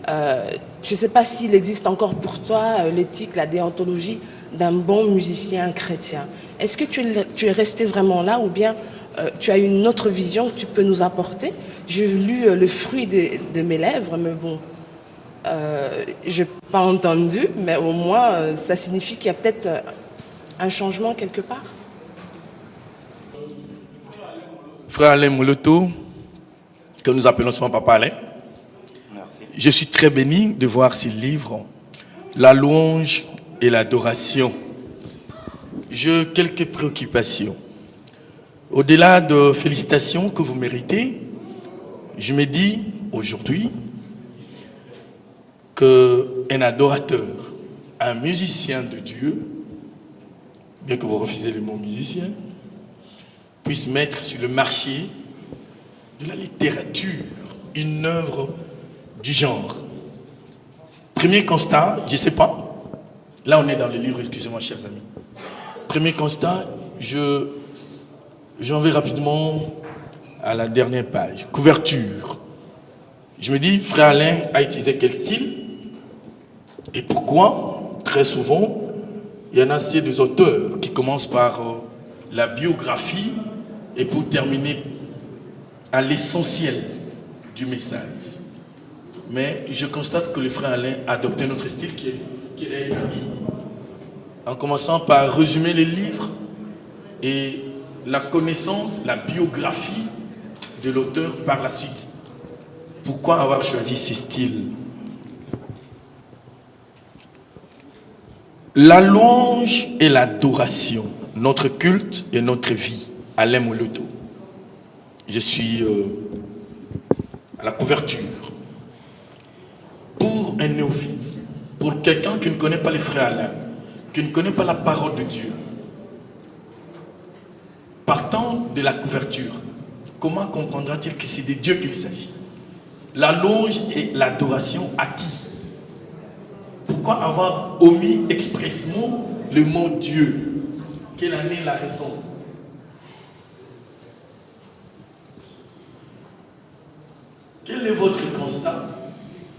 Je ne sais pas s'il existe encore pour toi l'éthique, la déontologie d'un bon musicien chrétien. Est-ce que tu es resté vraiment là ou bien tu as une autre vision que tu peux nous apporter? J'ai lu Le fruit de mes lèvres, mais bon, je n'ai pas entendu, mais au moins ça signifie qu'il y a peut-être un changement quelque part.
Frère Alain Moloto, que nous appelons souvent Papa Alain.
Merci.
Je suis très béni de voir ces livres, La louange et l'adoration. J'ai quelques préoccupations. Au-delà de félicitations que vous méritez, je me dis aujourd'hui qu'un adorateur, un musicien de Dieu, bien que vous refusez le mot musicien, puisse mettre sur le marché de la littérature une œuvre du genre. Premier constat, je ne sais pas, là on est dans le livre, excusez-moi chers amis. Premier constat, j'en vais rapidement à la dernière page. Couverture. Je me dis, frère Alain a utilisé quel style? Et pourquoi? Très souvent, il y en a assez des auteurs qui commencent par la biographie et pour terminer à l'essentiel du message. Mais je constate que le frère Alain a adopté notre style qui est établi, en commençant par résumer les livres et la connaissance, la biographie de l'auteur par la suite. Pourquoi avoir choisi ce style? La louange et l'adoration, notre culte et notre vie. Alain Moloto. Je suis à la couverture. Pour un néophyte, pour quelqu'un qui ne connaît pas les frères Alain, qui ne connaît pas la parole de Dieu, partant de la couverture, comment comprendra-t-il que c'est de Dieu qu'il s'agit? La louange et l'adoration à qui? Pourquoi avoir omis expressément le mot Dieu? Quelle en est la raison? Quel est votre constat?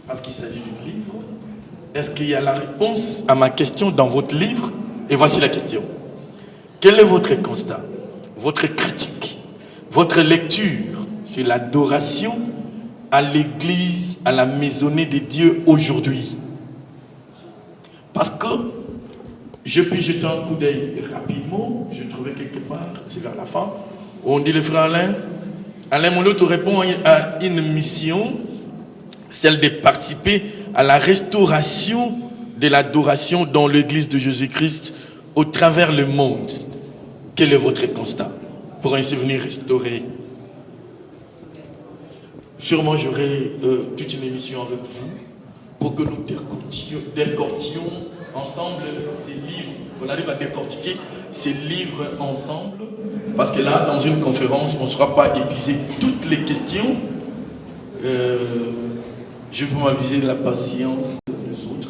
Parce qu'il s'agit d'un livre. Est-ce qu'il y a la réponse à ma question dans votre livre? Et voici la question. Quel est votre constat, votre critique, votre lecture sur l'adoration à l'église, à la maisonnée de Dieu aujourd'hui? Parce que je puis jeter un coup d'œil rapidement, je trouvais quelque part, c'est vers la fin, où on dit le frère Alain Moloto répond à une mission, celle de participer à la restauration de l'adoration dans l'église de Jésus-Christ au travers le monde. Quel est votre constat pour ainsi venir restaurer? Sûrement j'aurai toute une émission avec vous pour que nous décortions ensemble ces livres, qu'on arrive à décortiquer ces livres ensemble, parce que là, dans une conférence, on ne sera pas épuisé toutes les questions. Je veux m'aviser de la patience des autres.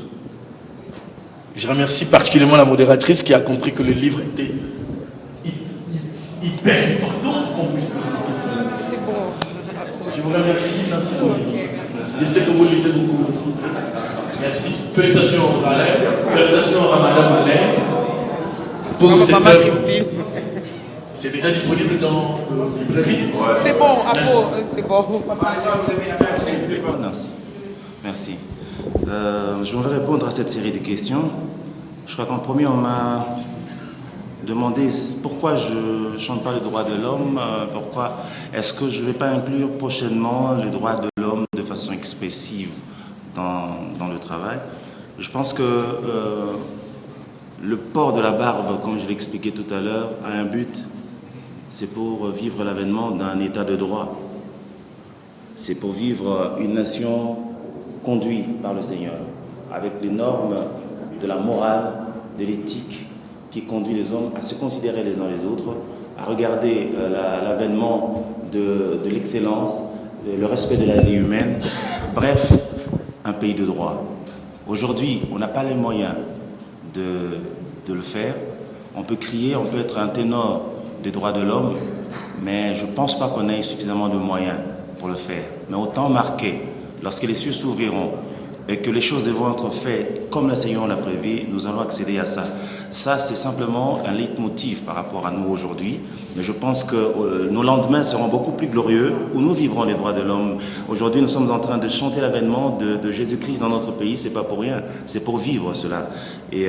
Je remercie particulièrement la modératrice qui a compris que le livre était hyper important qu'on puisse poser des questions.
C'est bon.
Je vous remercie, merci beaucoup. Je sais que vous lisez beaucoup aussi. Merci. Félicitations à Alain. Félicitations à Madame Alain. Pour
Maman Christine.
C'est déjà disponible dans la librairie.
C'est bon, c'est bon.
Merci. Merci. Je vais répondre à cette série de questions. Je crois qu'en premier, on m'a demandé pourquoi je ne chante pas les droits de l'homme, pourquoi est-ce que je ne vais pas inclure prochainement les droits de l'homme de façon expressive dans le travail. Je pense que le port de la barbe, comme je l'ai expliqué tout à l'heure, a un but, c'est pour vivre l'avènement d'un état de droit. C'est pour vivre une nation conduite par le Seigneur, avec les normes de la morale, de l'éthique qui conduit les hommes à se considérer les uns les autres, à regarder l'avènement de l'excellence, le respect de la vie humaine, bref, un pays de droit. Aujourd'hui, on n'a pas les moyens de le faire. On peut crier, on peut être un ténor des droits de l'homme, mais je ne pense pas qu'on ait suffisamment de moyens pour le faire. Mais au temps marqué, lorsque les cieux s'ouvriront et que les choses devront être faites comme le Seigneur l'a prévu, nous allons accéder à ça. Ça, c'est simplement un leitmotiv par rapport à nous aujourd'hui. Mais je pense que nos lendemains seront beaucoup plus glorieux, où nous vivrons les droits de l'homme. Aujourd'hui, nous sommes en train de chanter l'avènement de Jésus-Christ dans notre pays. C'est pas pour rien, c'est pour vivre cela. Et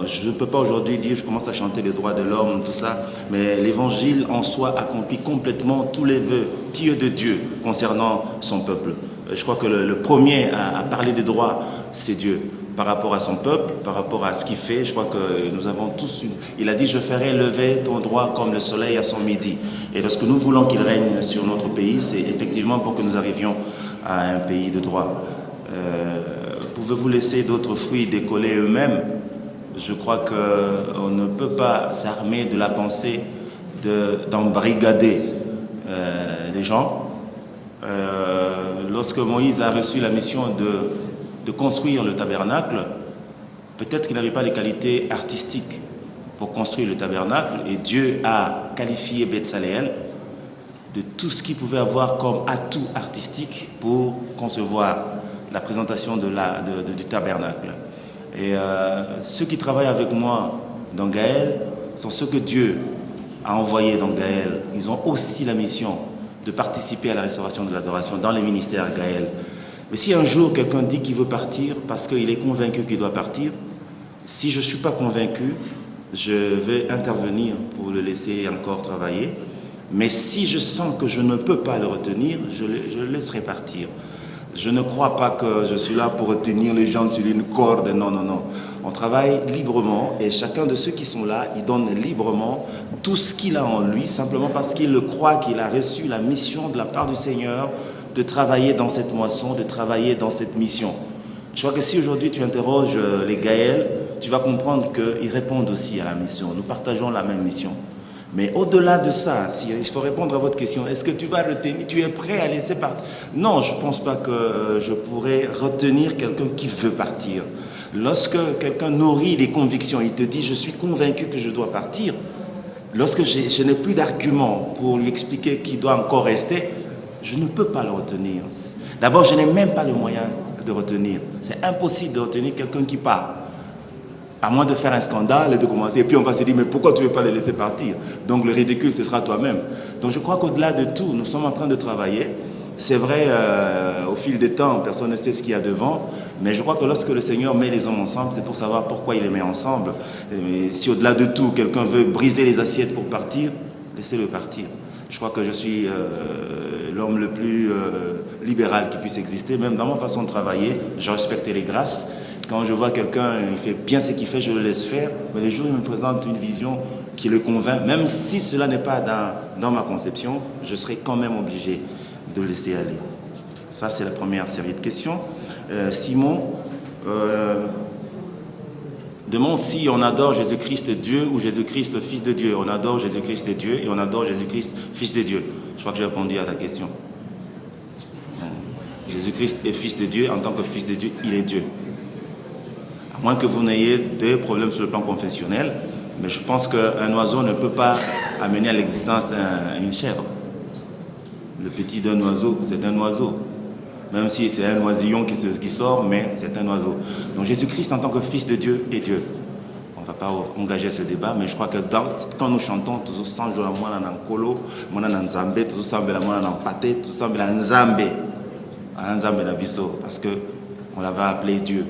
je ne peux pas aujourd'hui dire, je commence à chanter les droits de l'homme, tout ça. Mais l'évangile en soi accomplit complètement tous les vœux pieux de Dieu concernant son peuple. Je crois que le premier à parler des droits, c'est Dieu. Par rapport à son peuple, par rapport à ce qu'il fait, je crois que nous avons tous il a dit, je ferai lever ton droit comme le soleil à son midi. Et lorsque nous voulons qu'il règne sur notre pays, c'est effectivement pour que nous arrivions à un pays de droit. Pouvez-vous laisser d'autres fruits décoller eux-mêmes? Je crois qu'on ne peut pas s'armer de la pensée d'embrigader les gens. Lorsque Moïse a reçu la mission de construire le tabernacle, peut-être qu'il n'avait pas les qualités artistiques pour construire le tabernacle, et Dieu a qualifié Betsaléel de tout ce qu'il pouvait avoir comme atout artistique pour concevoir la présentation du tabernacle. Et ceux qui travaillent avec moi dans Gaël sont ceux que Dieu a envoyés dans Gaël. Ils ont aussi la mission de participer à la restauration de l'adoration dans les ministères Gaël. Mais si un jour quelqu'un dit qu'il veut partir parce qu'il est convaincu qu'il doit partir, si je ne suis pas convaincu, je vais intervenir pour le laisser encore travailler. Mais si je sens que je ne peux pas le retenir, je le laisserai partir. Je ne crois pas que je suis là pour retenir les gens sur une corde. Non, non, non. On travaille librement et chacun de ceux qui sont là, il donne librement tout ce qu'il a en lui, simplement parce qu'il le croit, qu'il a reçu la mission de la part du Seigneur de travailler dans cette moisson, de travailler dans cette mission. Je crois que si aujourd'hui tu interroges les Gaëls, tu vas comprendre qu'ils répondent aussi à la mission. Nous partageons la même mission. Mais au-delà de ça, il faut répondre à votre question, est-ce que tu vas retenir, tu es prêt à laisser partir? Non, je ne pense pas que je pourrais retenir quelqu'un qui veut partir. Lorsque quelqu'un nourrit des convictions, il te dit, je suis convaincu que je dois partir. Lorsque je n'ai plus d'arguments pour lui expliquer qu'il doit encore rester, je ne peux pas le retenir. D'abord, je n'ai même pas le moyen de retenir. C'est impossible de retenir quelqu'un qui part. À moins de faire un scandale et de commencer. Et puis on va se dire, mais pourquoi tu ne veux pas les laisser partir? Donc le ridicule, ce sera toi-même. Donc je crois qu'au-delà de tout, nous sommes en train de travailler. C'est vrai, au fil des temps, personne ne sait ce qu'il y a devant. Mais je crois que lorsque le Seigneur met les hommes ensemble, c'est pour savoir pourquoi il les met ensemble. Et si au-delà de tout, quelqu'un veut briser les assiettes pour partir, laissez-le partir. Je crois que je suis l'homme le plus libéral qui puisse exister. Même dans ma façon de travailler, je respecte les grâces. Quand je vois quelqu'un, il fait bien ce qu'il fait, je le laisse faire. Mais le jour où il me présente une vision qui le convainc, même si cela n'est pas dans ma conception, je serai quand même obligé de le laisser aller. Ça, c'est la première série de questions. Simon demande si on adore Jésus-Christ Dieu ou Jésus-Christ Fils de Dieu. On adore Jésus-Christ Dieu et on adore Jésus-Christ Fils de Dieu. Je crois que j'ai répondu à ta question. Jésus-Christ est Fils de Dieu. En tant que Fils de Dieu, il est Dieu. À moins que vous n'ayez des problèmes sur le plan confessionnel, mais je pense qu'un oiseau ne peut pas amener à l'existence une chèvre. Le petit d'un oiseau, c'est un oiseau. Même si c'est un oisillon qui sort, mais c'est un oiseau. Donc Jésus-Christ, en tant que Fils de Dieu, est Dieu. On ne va pas engager ce débat, mais je crois que quand nous chantons, tous ensemble, moi en colo, moi en nzambe, tous ensemble, moi en pâté, tous ensemble en nzambe, en nzambe nabiso, parce que on l'avait appelé Dieu.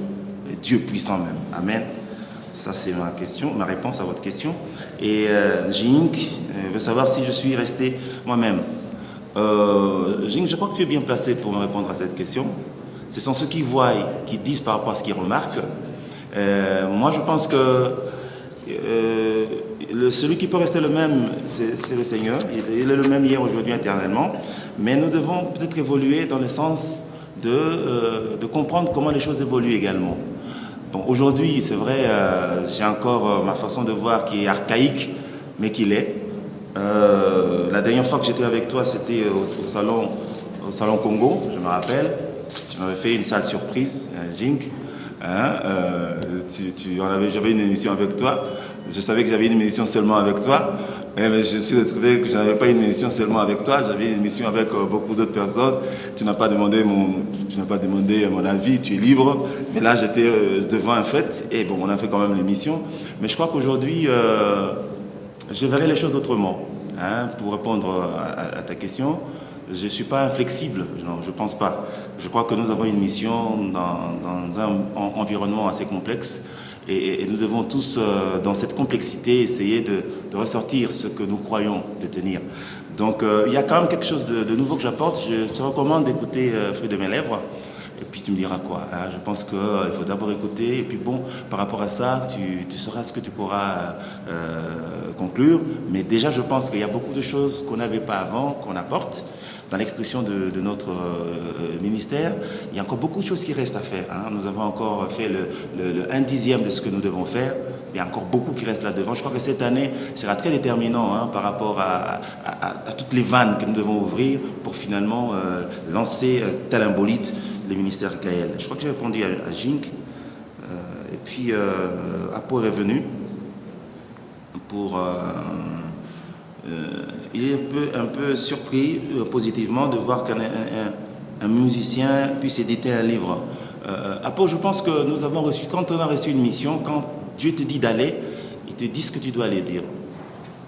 Dieu puissant même. Amen. Ça, c'est ma réponse à votre question. Et Jink veut savoir si je suis resté moi-même. Jink, je crois que tu es bien placé pour me répondre à cette question. Ce sont ceux qui voient, qui disent par rapport à ce qu'ils remarquent. Moi, je pense que celui qui peut rester le même, c'est le Seigneur. Il est le même hier, aujourd'hui, éternellement. Mais nous devons peut-être évoluer dans le sens de comprendre comment les choses évoluent également. Bon, aujourd'hui, c'est vrai, j'ai encore ma façon de voir qui est archaïque, mais qui l'est. La dernière fois que j'étais avec toi, c'était au salon Congo, je me rappelle. Tu m'avais fait une sale surprise, Jink. J'avais une émission avec toi. Je savais que j'avais une émission seulement avec toi. Mais je me suis retrouvé que je n'avais pas une émission seulement avec toi. J'avais une émission avec beaucoup d'autres personnes. Tu n'as pas demandé mon avis, tu es libre. Mais là, j'étais devant un fait. Et bon, on a fait quand même l'émission. Mais je crois qu'aujourd'hui, je verrai les choses autrement. Pour répondre à ta question, je ne suis pas inflexible. Non, je ne pense pas. Je crois que nous avons une mission dans un environnement assez complexe. Et nous devons tous, dans cette complexité, essayer de ressortir ce que nous croyons détenir. Donc, il y a quand même quelque chose de nouveau que j'apporte. Je te recommande d'écouter Fruit de mes lèvres. Et puis, tu me diras quoi. Je pense qu'il faut d'abord écouter. Et puis, bon, par rapport à ça, tu sauras ce que tu pourras conclure. Mais déjà, je pense qu'il y a beaucoup de choses qu'on n'avait pas avant, qu'on apporte. Dans l'expression de notre ministère, il y a encore beaucoup de choses qui restent à faire. Nous avons encore fait le 1/10 de ce que nous devons faire. Il y a encore beaucoup qui restent là-devant. Je crois que cette année sera très déterminant par rapport à toutes les vannes que nous devons ouvrir pour finalement lancer tel un bolide les ministères Gaël. Je crois que j'ai répondu à Jink. Et puis, Apo est revenu pour... il est un peu surpris positivement de voir qu'un musicien puisse éditer un livre. Apo, je pense que nous avons reçu, quand on a reçu une mission, quand Dieu te dit d'aller, il te dit ce que tu dois aller dire.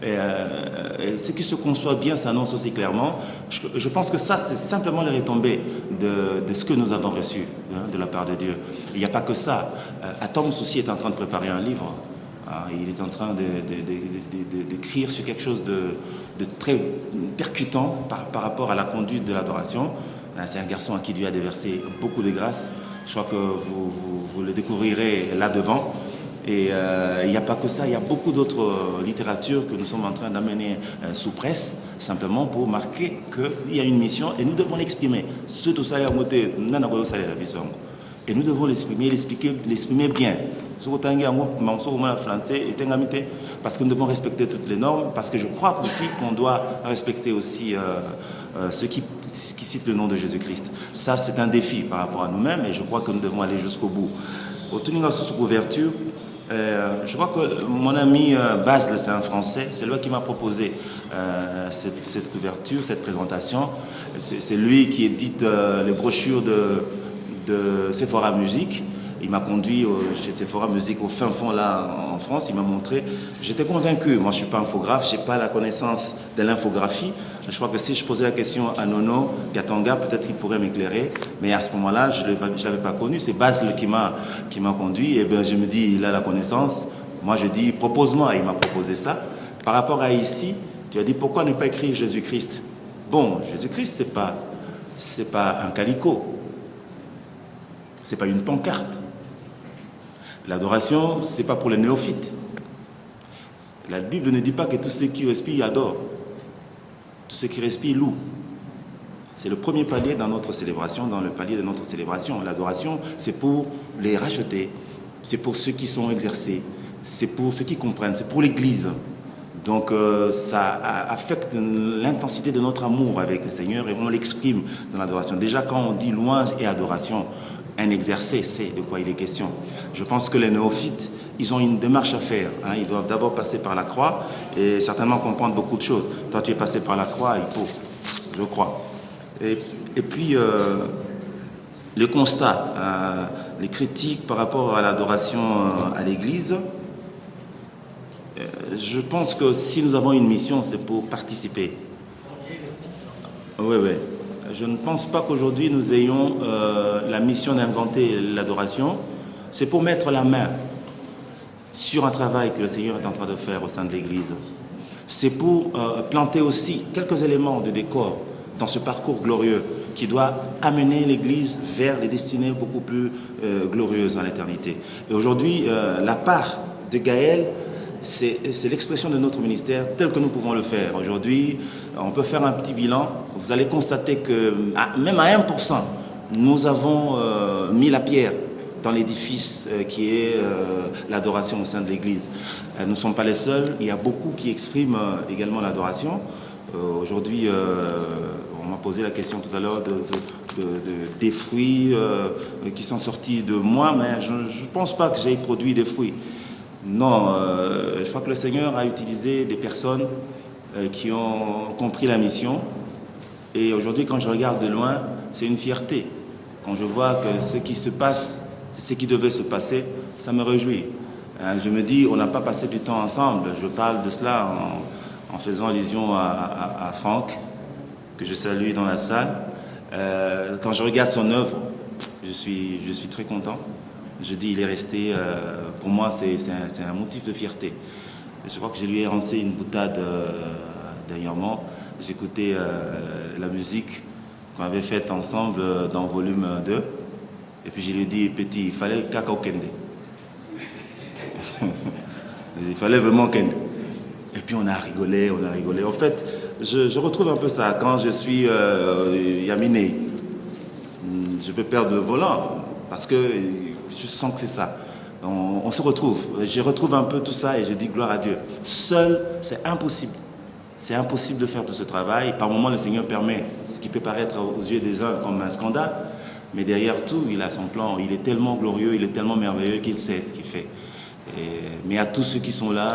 Et ce qui se conçoit bien s'annonce aussi clairement. Je pense que ça, c'est simplement les retombées de ce que nous avons reçu de la part de Dieu. Il n'y a pas que ça. Atom aussi est en train de préparer un livre. Il est en train d'écrire sur quelque chose de très percutant par rapport à la conduite de l'adoration. C'est un garçon à qui Dieu a déversé beaucoup de grâce. Je crois que vous le découvrirez là-devant. Et il n'y a pas que ça, il y a beaucoup d'autres littératures que nous sommes en train d'amener sous presse, simplement pour marquer qu'il y a une mission et nous devons l'exprimer. Et nous devons l'exprimer bien. Parce que nous devons respecter toutes les normes, parce que je crois aussi qu'on doit respecter aussi ceux qui citent le nom de Jésus-Christ. Ça, c'est un défi par rapport à nous-mêmes et je crois que nous devons aller jusqu'au bout. Au tenir sous couverture, je crois que mon ami Basle, c'est un Français, c'est lui qui m'a proposé cette couverture, cette présentation. C'est lui qui édite les brochures de Sephora Musique. Il m'a conduit chez Sephora Musique au fin fond là en France, il m'a montré. J'étais convaincu, moi je ne suis pas infographe, je n'ai pas la connaissance de l'infographie. Je crois que si je posais la question à Nono Gatanga, peut-être qu'il pourrait m'éclairer. Mais à ce moment-là, je ne l'avais pas connu. C'est Basle qui m'a conduit. Et bien je me dis, il a la connaissance. Moi je dis, propose-moi. Il m'a proposé ça. Par rapport à ici, tu as dit, pourquoi ne pas écrire Jésus-Christ? Bon, Jésus-Christ, c'est pas un calicot. C'est pas une pancarte. L'adoration, ce n'est pas pour les néophytes. La Bible ne dit pas que tous ceux qui respirent adorent. Tous ceux qui respirent louent. C'est le premier palier dans notre célébration, dans le palier de notre célébration. L'adoration, c'est pour les racheter. C'est pour ceux qui sont exercés. C'est pour ceux qui comprennent. C'est pour l'Église. Donc ça affecte l'intensité de notre amour avec le Seigneur et on l'exprime dans l'adoration. Déjà, quand on dit louange et adoration, un exercé, c'est de quoi il est question. Je pense que les néophytes, ils ont une démarche à faire. Hein. Ils doivent d'abord passer par la croix et certainement comprendre beaucoup de choses. Toi, tu es passé par la croix, il faut, je crois. Et puis, le constat, les critiques par rapport à l'adoration à l'Église, je pense que si nous avons une mission, c'est pour participer. Oui, oui. Je ne pense pas qu'aujourd'hui nous ayons la mission d'inventer l'adoration. C'est pour mettre la main sur un travail que le Seigneur est en train de faire au sein de l'Église. C'est pour planter aussi quelques éléments de décor dans ce parcours glorieux qui doit amener l'Église vers des destinées beaucoup plus glorieuses dans l'éternité. Et aujourd'hui, la part de Gaël, c'est l'expression de notre ministère tel que nous pouvons le faire. Aujourd'hui, on peut faire un petit bilan. Vous allez constater que même à 1%, nous avons mis la pierre dans l'édifice qui est l'adoration au sein de l'Église. Nous ne sommes pas les seuls. Il y a beaucoup qui expriment également l'adoration. Aujourd'hui, on m'a posé la question tout à l'heure des fruits qui sont sortis de moi, mais je ne pense pas que j'ai produit des fruits. Non, je crois que le Seigneur a utilisé des personnes qui ont compris la mission. Et aujourd'hui, quand je regarde de loin, c'est une fierté. Quand je vois que ce qui se passe, c'est ce qui devait se passer, ça me réjouit. Je me dis, on n'a pas passé du temps ensemble. Je parle de cela en faisant allusion à Franck, que je salue dans la salle. Quand je regarde son œuvre, je suis très content. Je dis, il est resté, pour moi, c'est un motif de fierté. Je crois que je lui ai lancé une boutade dernièrement. J'écoutais la musique qu'on avait faite ensemble dans volume 2. Et puis je lui ai dit, petit, il fallait Kakao Kende. Il fallait vraiment Kende. Et puis on a rigolé. En fait, je retrouve un peu ça. Quand je suis Yaminé, je peux perdre le volant parce que je sens que c'est ça. On se retrouve. Je retrouve un peu tout ça et je dis gloire à Dieu. Seul, c'est impossible. C'est impossible de faire tout ce travail. Par moments, le Seigneur permet ce qui peut paraître aux yeux des uns comme un scandale. Mais derrière tout, il a son plan. Il est tellement glorieux, il est tellement merveilleux qu'il sait ce qu'il fait. Mais à tous ceux qui sont là,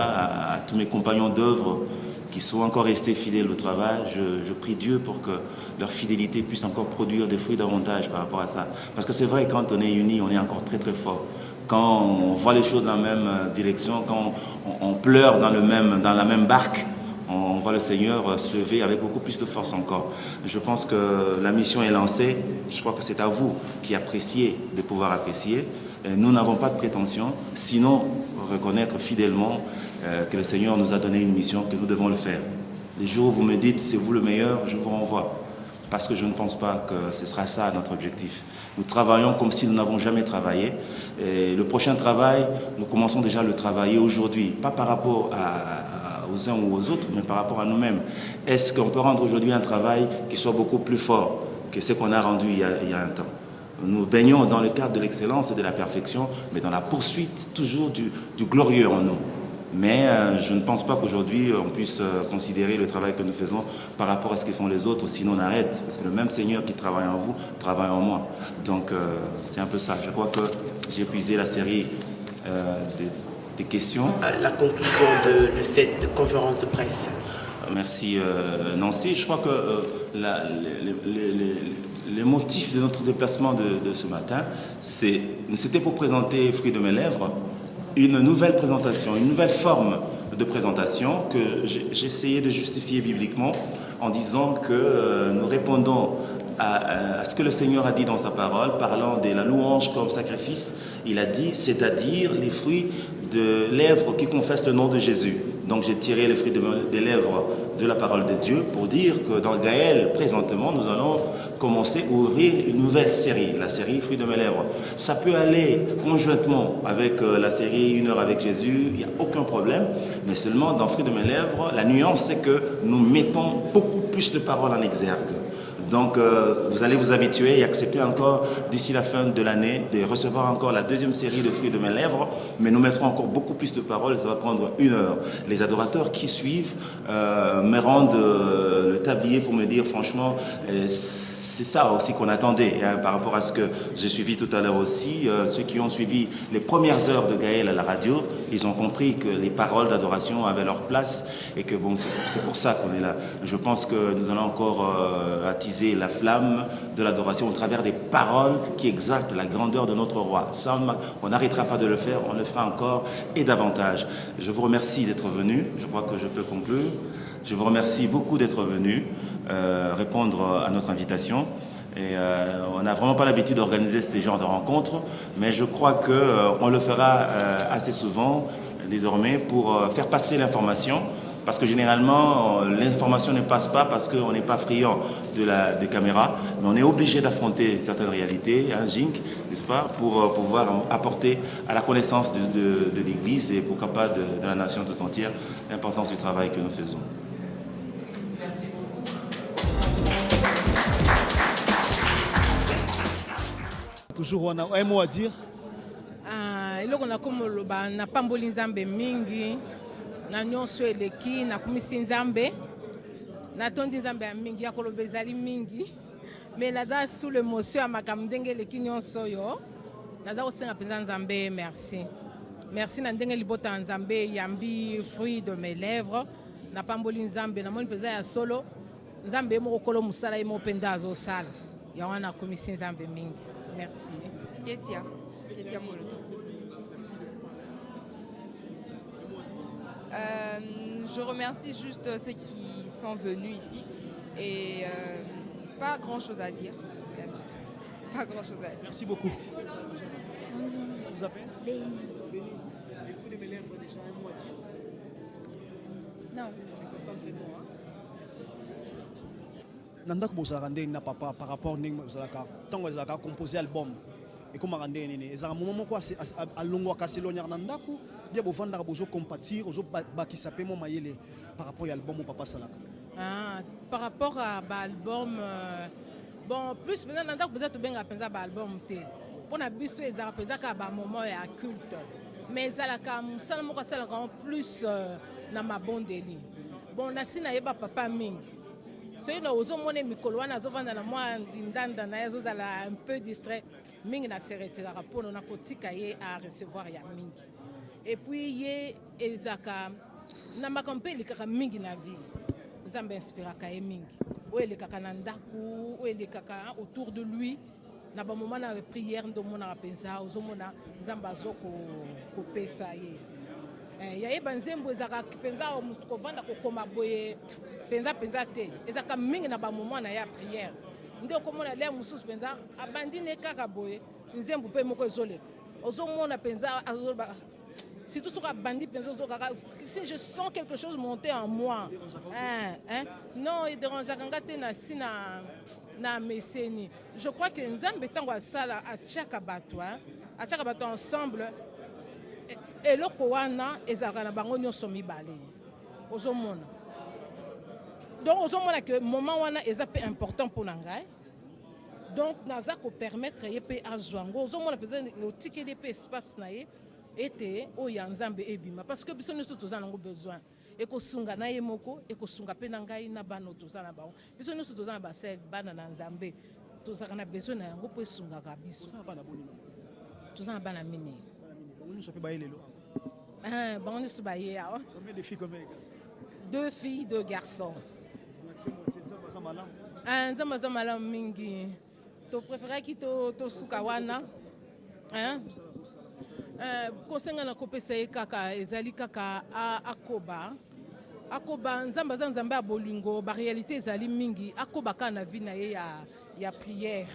à tous mes compagnons d'œuvre qui sont encore restés fidèles au travail, je prie Dieu pour que leur fidélité puisse encore produire des fruits davantage par rapport à ça. Parce que c'est vrai, quand on est unis, on est encore très très fort. Quand on voit les choses dans la même direction, quand on pleure dans la même barque, on voit le Seigneur se lever avec beaucoup plus de force encore. Je pense que la mission est lancée. Je crois que c'est à vous qui appréciez de pouvoir apprécier. Nous n'avons pas de prétention, sinon reconnaître fidèlement que le Seigneur nous a donné une mission, que nous devons le faire. Les jours où vous me dites c'est vous le meilleur, je vous renvoie. parce que je ne pense pas que ce sera ça notre objectif. Nous travaillons comme si nous n'avons jamais travaillé. Et le prochain travail, nous commençons déjà à le travailler aujourd'hui, pas par rapport aux uns ou aux autres, mais par rapport à nous-mêmes. Est-ce qu'on peut rendre aujourd'hui un travail qui soit beaucoup plus fort que ce qu'on a rendu il y a un temps? Nous baignons dans le cadre de l'excellence et de la perfection, mais dans la poursuite toujours du glorieux en nous. Mais je ne pense pas qu'aujourd'hui on puisse considérer le travail que nous faisons par rapport à ce que font les autres, sinon on arrête. Parce que le même Seigneur qui travaille en vous, travaille en moi. Donc c'est un peu ça. Je crois que j'ai épuisé la série des questions.
La conclusion de cette conférence de presse.
Merci Nancy. Je crois que les motifs de notre déplacement de ce matin, c'était pour présenter Fruit de mes lèvres, une nouvelle présentation, une nouvelle forme de présentation que j'ai essayé de justifier bibliquement en disant que nous répondons à ce que le Seigneur a dit dans sa parole, parlant de la louange comme sacrifice. Il a dit, c'est-à-dire les fruits de lèvres qui confessent le nom de Jésus. Donc j'ai tiré les fruits des lèvres de la parole de Dieu pour dire que dans Gaël, présentement, nous allons commencer à ouvrir une nouvelle série, la série Fruits de mes lèvres. Ça peut aller conjointement avec la série Une heure avec Jésus, il n'y a aucun problème, mais seulement dans Fruits de mes lèvres, la nuance c'est que nous mettons beaucoup plus de paroles en exergue. Donc vous allez vous habituer et accepter encore d'ici la fin de l'année de recevoir encore la deuxième série de Fruits de mes lèvres, mais nous mettrons encore beaucoup plus de paroles, ça va prendre 1 heure. Les adorateurs qui suivent me rendent le tablier pour me dire franchement, c'est ça aussi qu'on attendait hein, par rapport à ce que j'ai suivi tout à l'heure aussi. Ceux qui ont suivi les premières heures de Gaël à la radio, ils ont compris que les paroles d'adoration avaient leur place et que bon, c'est pour ça qu'on est là. Je pense que nous allons encore attiser la flamme de l'adoration au travers des paroles qui exaltent la grandeur de notre roi. Ça, on n'arrêtera pas de le faire, on le fera encore et davantage. Je vous remercie d'être venu, je crois que je peux conclure. Je vous remercie beaucoup d'être venu répondre à notre invitation. Et on n'a vraiment pas l'habitude d'organiser ce genre de rencontres, mais je crois qu'on le fera assez souvent désormais pour faire passer l'information. Parce que généralement, l'information ne passe pas parce qu'on n'est pas friand des caméras, mais on est obligé d'affronter certaines réalités, hein, Jink, n'est-ce pas, pour pouvoir apporter à la connaissance de l'Église et pourquoi pas de la nation tout entière l'importance du travail que nous faisons.
Toujours on a un mot à dire.
Eloko na komoloba na pamboli nzambe mingi na nyonso eleki na kumisi nzambe na tondi nzambe ya mingi ya koloba ezali mingi mais naza sous l'émotion ya makambo ndenge eleki nyonso oyo naza kosenga mpenza nzambe merci na ndenge libota ya nzambe yambi fruit de mes lèvres na pamboli nzambe namoni mpenza ya solo nzambe ye moko kolo mosala ye moko mpe nde azosala yango wana akomisi nzambe mingi merci. Ketia Moloto.
Je remercie juste ceux qui sont venus ici et pas grand chose à dire. Rien du tout. Pas grand chose à dire.
Merci beaucoup. Bonjour. Vous appelez Béni. Béni. Les fruits de mes lèvres déjà un mot à dire. Non. Tu es contente de ces mots, hein? Merci. Nandak Bosarande na papa par rapport à Zalaka. Tant que Zalaka composé album. Et comme on a dit, c'est un moment quoi c'est à longue casse l'honneur nandaku dia bovanda bozo compatir ozo baki sapé mon mayele par rapport à l'album au papa Salaka.
Par rapport à l'album bon plus maintenant nandaku peut-être bien penser à l'album té pour na biso ezaka penza ka ba moment ya culte mais Zalaka musala moko sala en plus na mabondeli bon na sina yeba papa mingi. Soki na ozomona mikolo wana azovanda na mwa ndanda na ye azozala un peu distrait mingi na se retiraka mpono na kotika ye a recevoir ya mingi et puis ye ezaka na makambo mpe elekaka mingi na vie nzambe inspiraka ye mingi oyo elekaka na ndaku oyo elekaka autour de lui na bamoma na prière ndomonaka mpenza ozomona nzambe azokopesa ye yayeba nzembo ezaka mpenza kovanda kokoma boye penza te ezaka mingi na bamoment na ya prière nde okomona lere mosusu mpenza abandi ne kaka boye nzembo mpe moko ezoleka ozomona mpenza azoloba surtout sur la bandit, si je sens quelque chose monter en moi, non, il dérange na mécénie. Je crois que Nzambe tango sala à chaque bateau ensemble et le koana ezalaka na bango nyonso mibale. Ozomona. Donc ozomona que moment wana est important pour nangai. Donc naza ko permettre yepé azwango ozomona peut-être le ticket de espace naie était o yanzambe ebima parce que biso nyonso tozana ngo besoin et ko sunga na yemoko et ko sunga pe nangai na bano tozana ba biso nyonso tozana ba sel bana na nzambe tozaka na besoin na yango pe sunga ka biso tozana bana mini
bango nyonso pe ba yelelo
bango nyonso ba ye awa
combien de filles combien de garçons
2 filles 2 garçons nzambe malamu mingi to préféré ki to suka wana kosenga na kopesa ye kaka ezali kaka akoba nzambe aza nzambe ya bolingo baréalité ezali mingi akoba kaka na vie na ye ya prière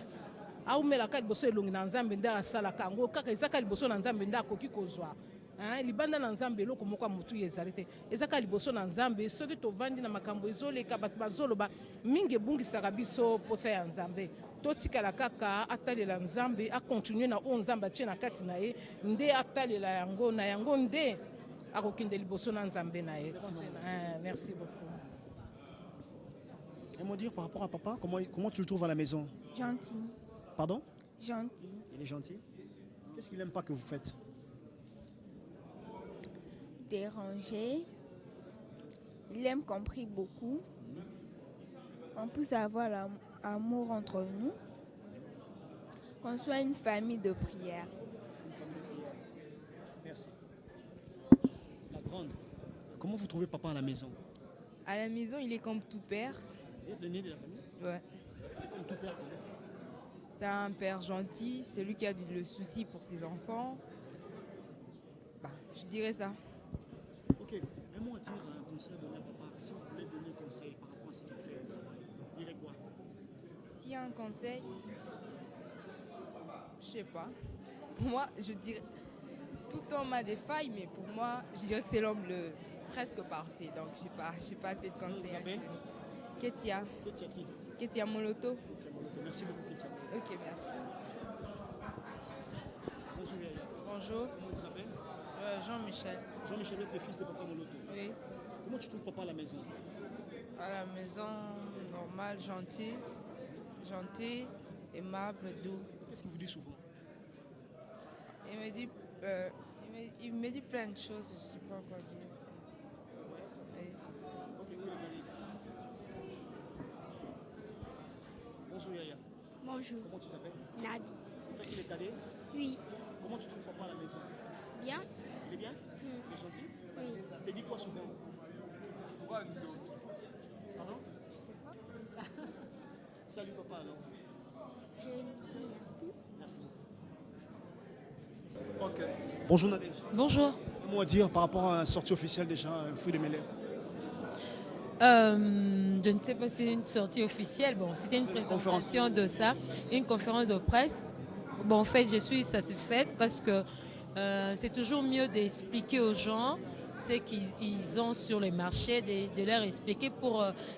aumelaka liboso elongi na nzambe nde asalaka yango kaka ezaka liboso na nzambe nde akoki kozwa libanda na nzambe eloko moko ya motu ezali te ezaka liboso na nzambe soki tovandi na makambo ezoleka bato bazoloba mingi ebungisaka biso posa ya nzambe totikala kaka atalela nzambe akontinue na oyo nzambe atie na kati na ye nde atalela yango na yango nde akokende liboso na nzambe na ye. Merci beaucoup.
Et me dire par rapport à papa, comment tu le trouves à la maison?
Gentil.
Pardon?
Gentil.
Il est gentil. Qu'est-ce qu'il n'aime pas que vous faites?
Déranger. Il aime qu'on prie beaucoup. On peut avoir l'amour entre nous. Qu'on soit une famille de prière.
Merci. La grande, comment vous trouvez papa à la maison?
À la maison, il est comme tout père.
Il est l'aîné de la famille?
Ouais.
Comme tout père.
C'est un père gentil, c'est lui qui a le souci pour ses enfants. Bah, je dirais ça.
Ok, aimons-moi dire un conseil donné à papa. Si vous voulez donner un conseil par rapport à ce qu'il fait au travail, vous direz quoi?
S'il y a un conseil, je sais pas. Pour moi, je dirais, tout homme a des failles, mais pour moi, je dirais que c'est l'homme presque parfait. Donc, je sais pas assez de conseils.
Vous appelez?
Ketia.
Ketia qui?
Ketia Moloto.
Ketia Moloto. Merci beaucoup, Ketia.
Ok, merci.
Bonjour, Yaya.
Bonjour.
Comment vous appelez?
Jean-Michel.
Jean-Michel est le fils de papa Moloto.
Oui.
Comment tu trouves papa à la maison?
À la maison, normal, gentil, aimable, doux.
Qu'est-ce qu'il vous dit souvent?
Il me dit plein de choses, je ne sais pas quoi dire. Oui.
Ok, où est le guéri? Bonjour Yaya.
Bonjour.
Comment tu t'appelles?
Nabi.
C'est toi qui l'es cadet?
Oui.
Comment tu trouves papa à la maison?
Bien.
Il est bien? Il est gentil?
Oui.
Tu dis quoi souvent? Pardon?
Je sais pas.
Salut papa alors.
Je lui dis merci.
Merci. Ok. Bonjour Nadège.
Bonjour.
Comment dire par rapport à la sortie officielle déjà, un fruit de mes lèvres?
Je ne sais pas si c'est une sortie officielle. Bon, c'était une présentation de ça, une conférence de presse. Bon, en fait, je suis satisfaite parce que c'est toujours mieux d'expliquer aux gens ce qu'ils ont sur les marchés, de leur expliquer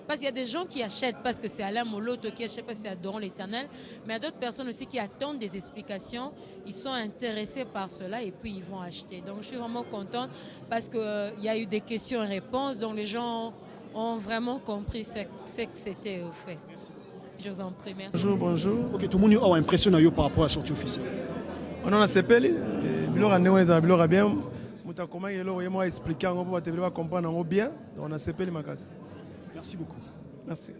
parce qu'il y a des gens qui achètent parce que c'est Alain Moloto qui achète parce que c'est Adorant l'Éternel, mais il y a d'autres personnes aussi qui attendent des explications, ils sont intéressés par cela et puis ils vont acheter. Donc je suis vraiment contente parce qu'il y a eu des questions et réponses, donc les gens ont vraiment compris ce que c'était fait.
Merci.
Je vous en prie, merci.
Bonjour, bonjour. Ok, tout le monde a impressionné par rapport à la sortie officielle.
On a sepeli, biloko ndenge eza biloko bien. Muta comment yelo yemo expliquer ngo pour te comprendre ngo bien. On a sepeli makasi.
Merci beaucoup.
Merci.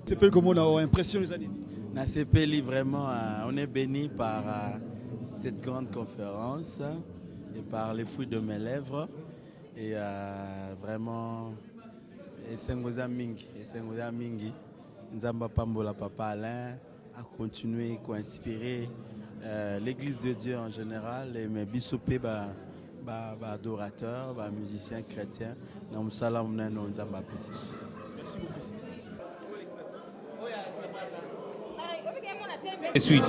Sepeli comment on a impressionné les années.
Na sepeli vraiment on est béni par cette grande conférence et par les fruits de mes lèvres et vraiment esengoza mingi nzamba pambola papa Alain a continué à inspirer l'église de Dieu en général et mes bisopé adorateurs, musiciens chrétiens na musala munene nzamba pesi.
Merci beaucoup.
Ensuite,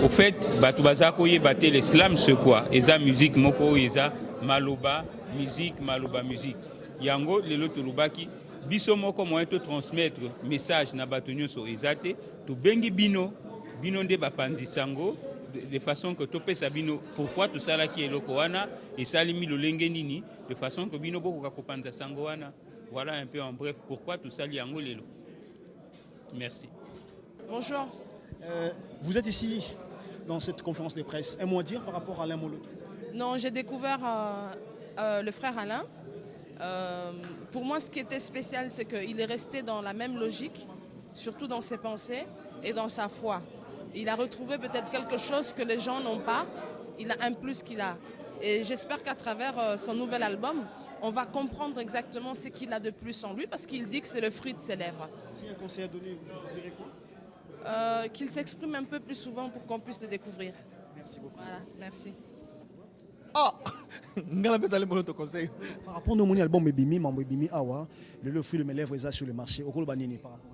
au fait, bato baza koyeba te l'islam c'est quoi? Eza musique moko eza maloba musique maloba musique yango lelo tolobaki biso moko moyen to transmettre message na bato nyonso eza te tobengi bino nde bapanzi sango de façon que topesa bino pourquoi tosalaki eloko wana esalimi lolenge nini de façon que bino bokoka kopanza sango wana. Voilà un peu en bref pourquoi tosali yango lelo. Merci.
Bonjour.
Vous êtes ici dans cette conférence de presse. Un mot à dire par rapport à Alain Moloto?
Non, j'ai découvert le frère Alain. Pour moi, ce qui était spécial, c'est qu'il est resté dans la même logique, surtout dans ses pensées et dans sa foi. Il a retrouvé peut-être quelque chose que les gens n'ont pas. Il a un plus qu'il a. Et j'espère qu'à travers son nouvel album, on va comprendre exactement ce qu'il a de plus en lui, parce qu'il dit que c'est le fruit de ses lèvres.
Si un conseil à donner, vous direz quoi?
Qu'il s'exprime un peu plus souvent pour qu'on puisse le découvrir.
Merci beaucoup.
Voilà, merci.
Ah, conseil.
Par rapport à mon album Ebimi, Mambo Ebimi Awa, le fruit de mes lèvres est sur le marché. Au Kolobanini par rapport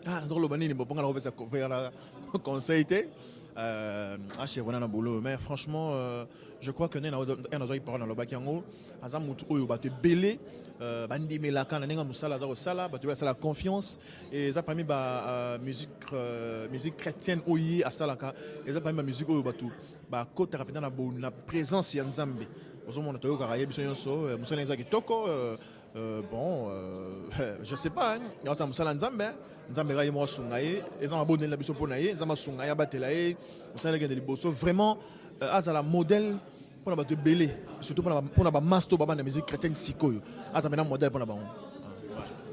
ah, dans le banini, bon, on va faire la conseil. Mais franchement, je crois que nous avons parlé dans le bakiango, azam mutu oyo ba te belé, bandi melaka na nenga musala za sala, ba te la confiance et ça permis ba musique chrétienne oyi asalaka, et ça permis ba musique oyo ba tout, ba côté rapidement na présence ya Nzambe. Ozomona toyo karaye biso nyonso, musala nza kitoko. Bon, je sais pas, hein. Ça musala Nzambe, Nzambe ga yemo sungaye, ezama mabonne la biso ponaye, Nzama sungaya batelaye, musala ga de liboso vraiment azala modèle pour la belé, surtout pour la master baba de musique chrétienne sikoyo. Azala modèle pour la bango.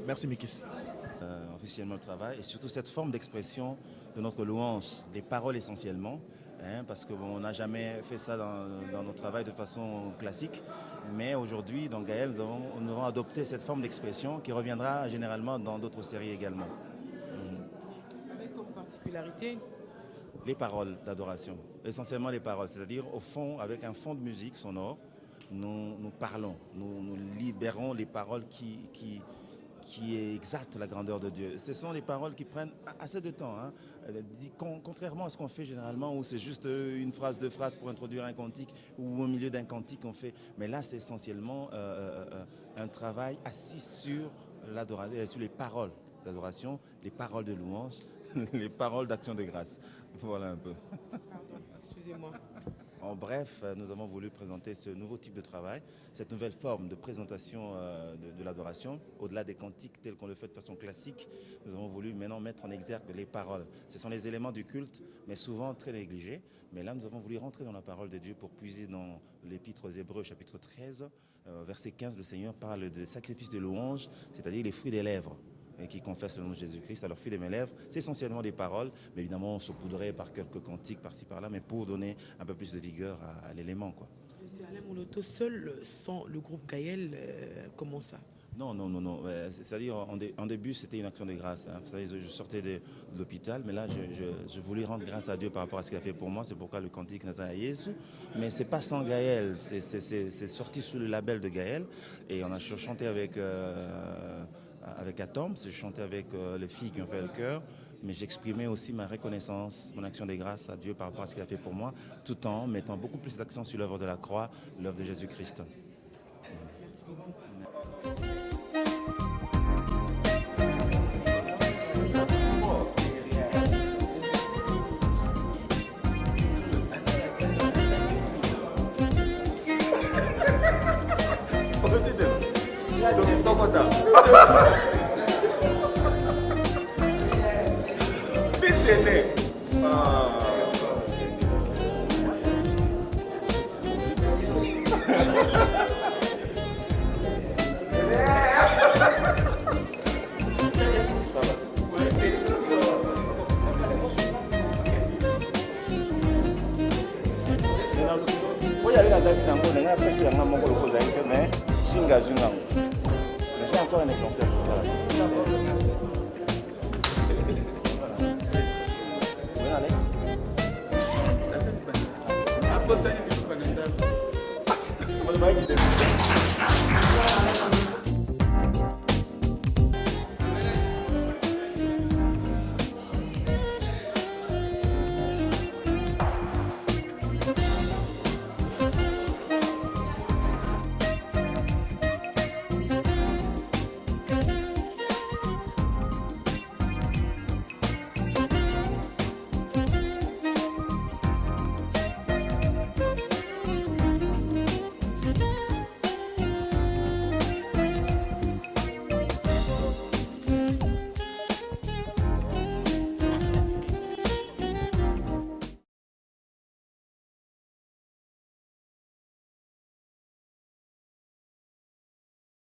Merci Mikis.
Officiellement le travail et surtout cette forme d'expression de notre louange, les paroles essentiellement. Hein, parce qu'on n'a jamais fait ça dans notre travail de façon classique. Mais aujourd'hui, dans Gaël, nous avons adopté cette forme d'expression qui reviendra généralement dans d'autres séries également.
Avec comme particularité
les paroles d'adoration, essentiellement les paroles, c'est-à-dire au fond, avec un fond de musique sonore, nous parlons, nous libérons les paroles qui exaltent la grandeur de Dieu. Ce sont des paroles qui prennent assez de temps, hein. Contrairement à ce qu'on fait généralement, où c'est juste une phrase, deux phrases pour introduire un cantique, ou au milieu d'un cantique qu'on fait. Mais là, c'est essentiellement un travail assis sur l'adoration, sur les paroles d'adoration, les paroles de louange, les paroles d'action de grâce. Voilà un peu.
Excusez-moi.
En bref, nous avons voulu présenter ce nouveau type de travail, cette nouvelle forme de présentation de l'adoration. Au-delà des cantiques tels qu'on le fait de façon classique, nous avons voulu maintenant mettre en exergue les paroles. Ce sont les éléments du culte, mais souvent très négligés. Mais là, nous avons voulu rentrer dans la parole de Dieu pour puiser dans l'Épître aux Hébreux, chapitre 13, verset 15, le Seigneur parle des sacrifices de louange, c'est-à-dire les fruits des lèvres, et qui confessent le nom de Jésus-Christ. Alors, fruit de mes lèvres, c'est essentiellement des paroles, mais évidemment, on saupoudrait par quelques cantiques par-ci par-là, mais pour donner un peu plus de vigueur à l'élément, quoi.
C'est Alain Moloto seul, sans le groupe Gaël, comment ça?
Non. C'est-à-dire, en début, c'était une action de grâce. Hein. Vous savez, je sortais de l'hôpital, mais là, je voulais rendre grâce à Dieu par rapport à ce qu'il a fait pour moi. C'est pourquoi le cantique Naza Jésus. Mais c'est pas sans Gaël. C'est sorti sous le label de Gaël. Et on a chanté avec Atom, j'ai chanté avec les filles qui ont fait le chœur, mais j'exprimais aussi ma reconnaissance, mon action de grâce à Dieu par rapport à ce qu'il a fait pour moi, tout en mettant beaucoup plus d'accent sur l'œuvre de la croix, l'œuvre de Jésus-Christ.
Merci beaucoup.
J'ai encore un exemplaire. Voilà.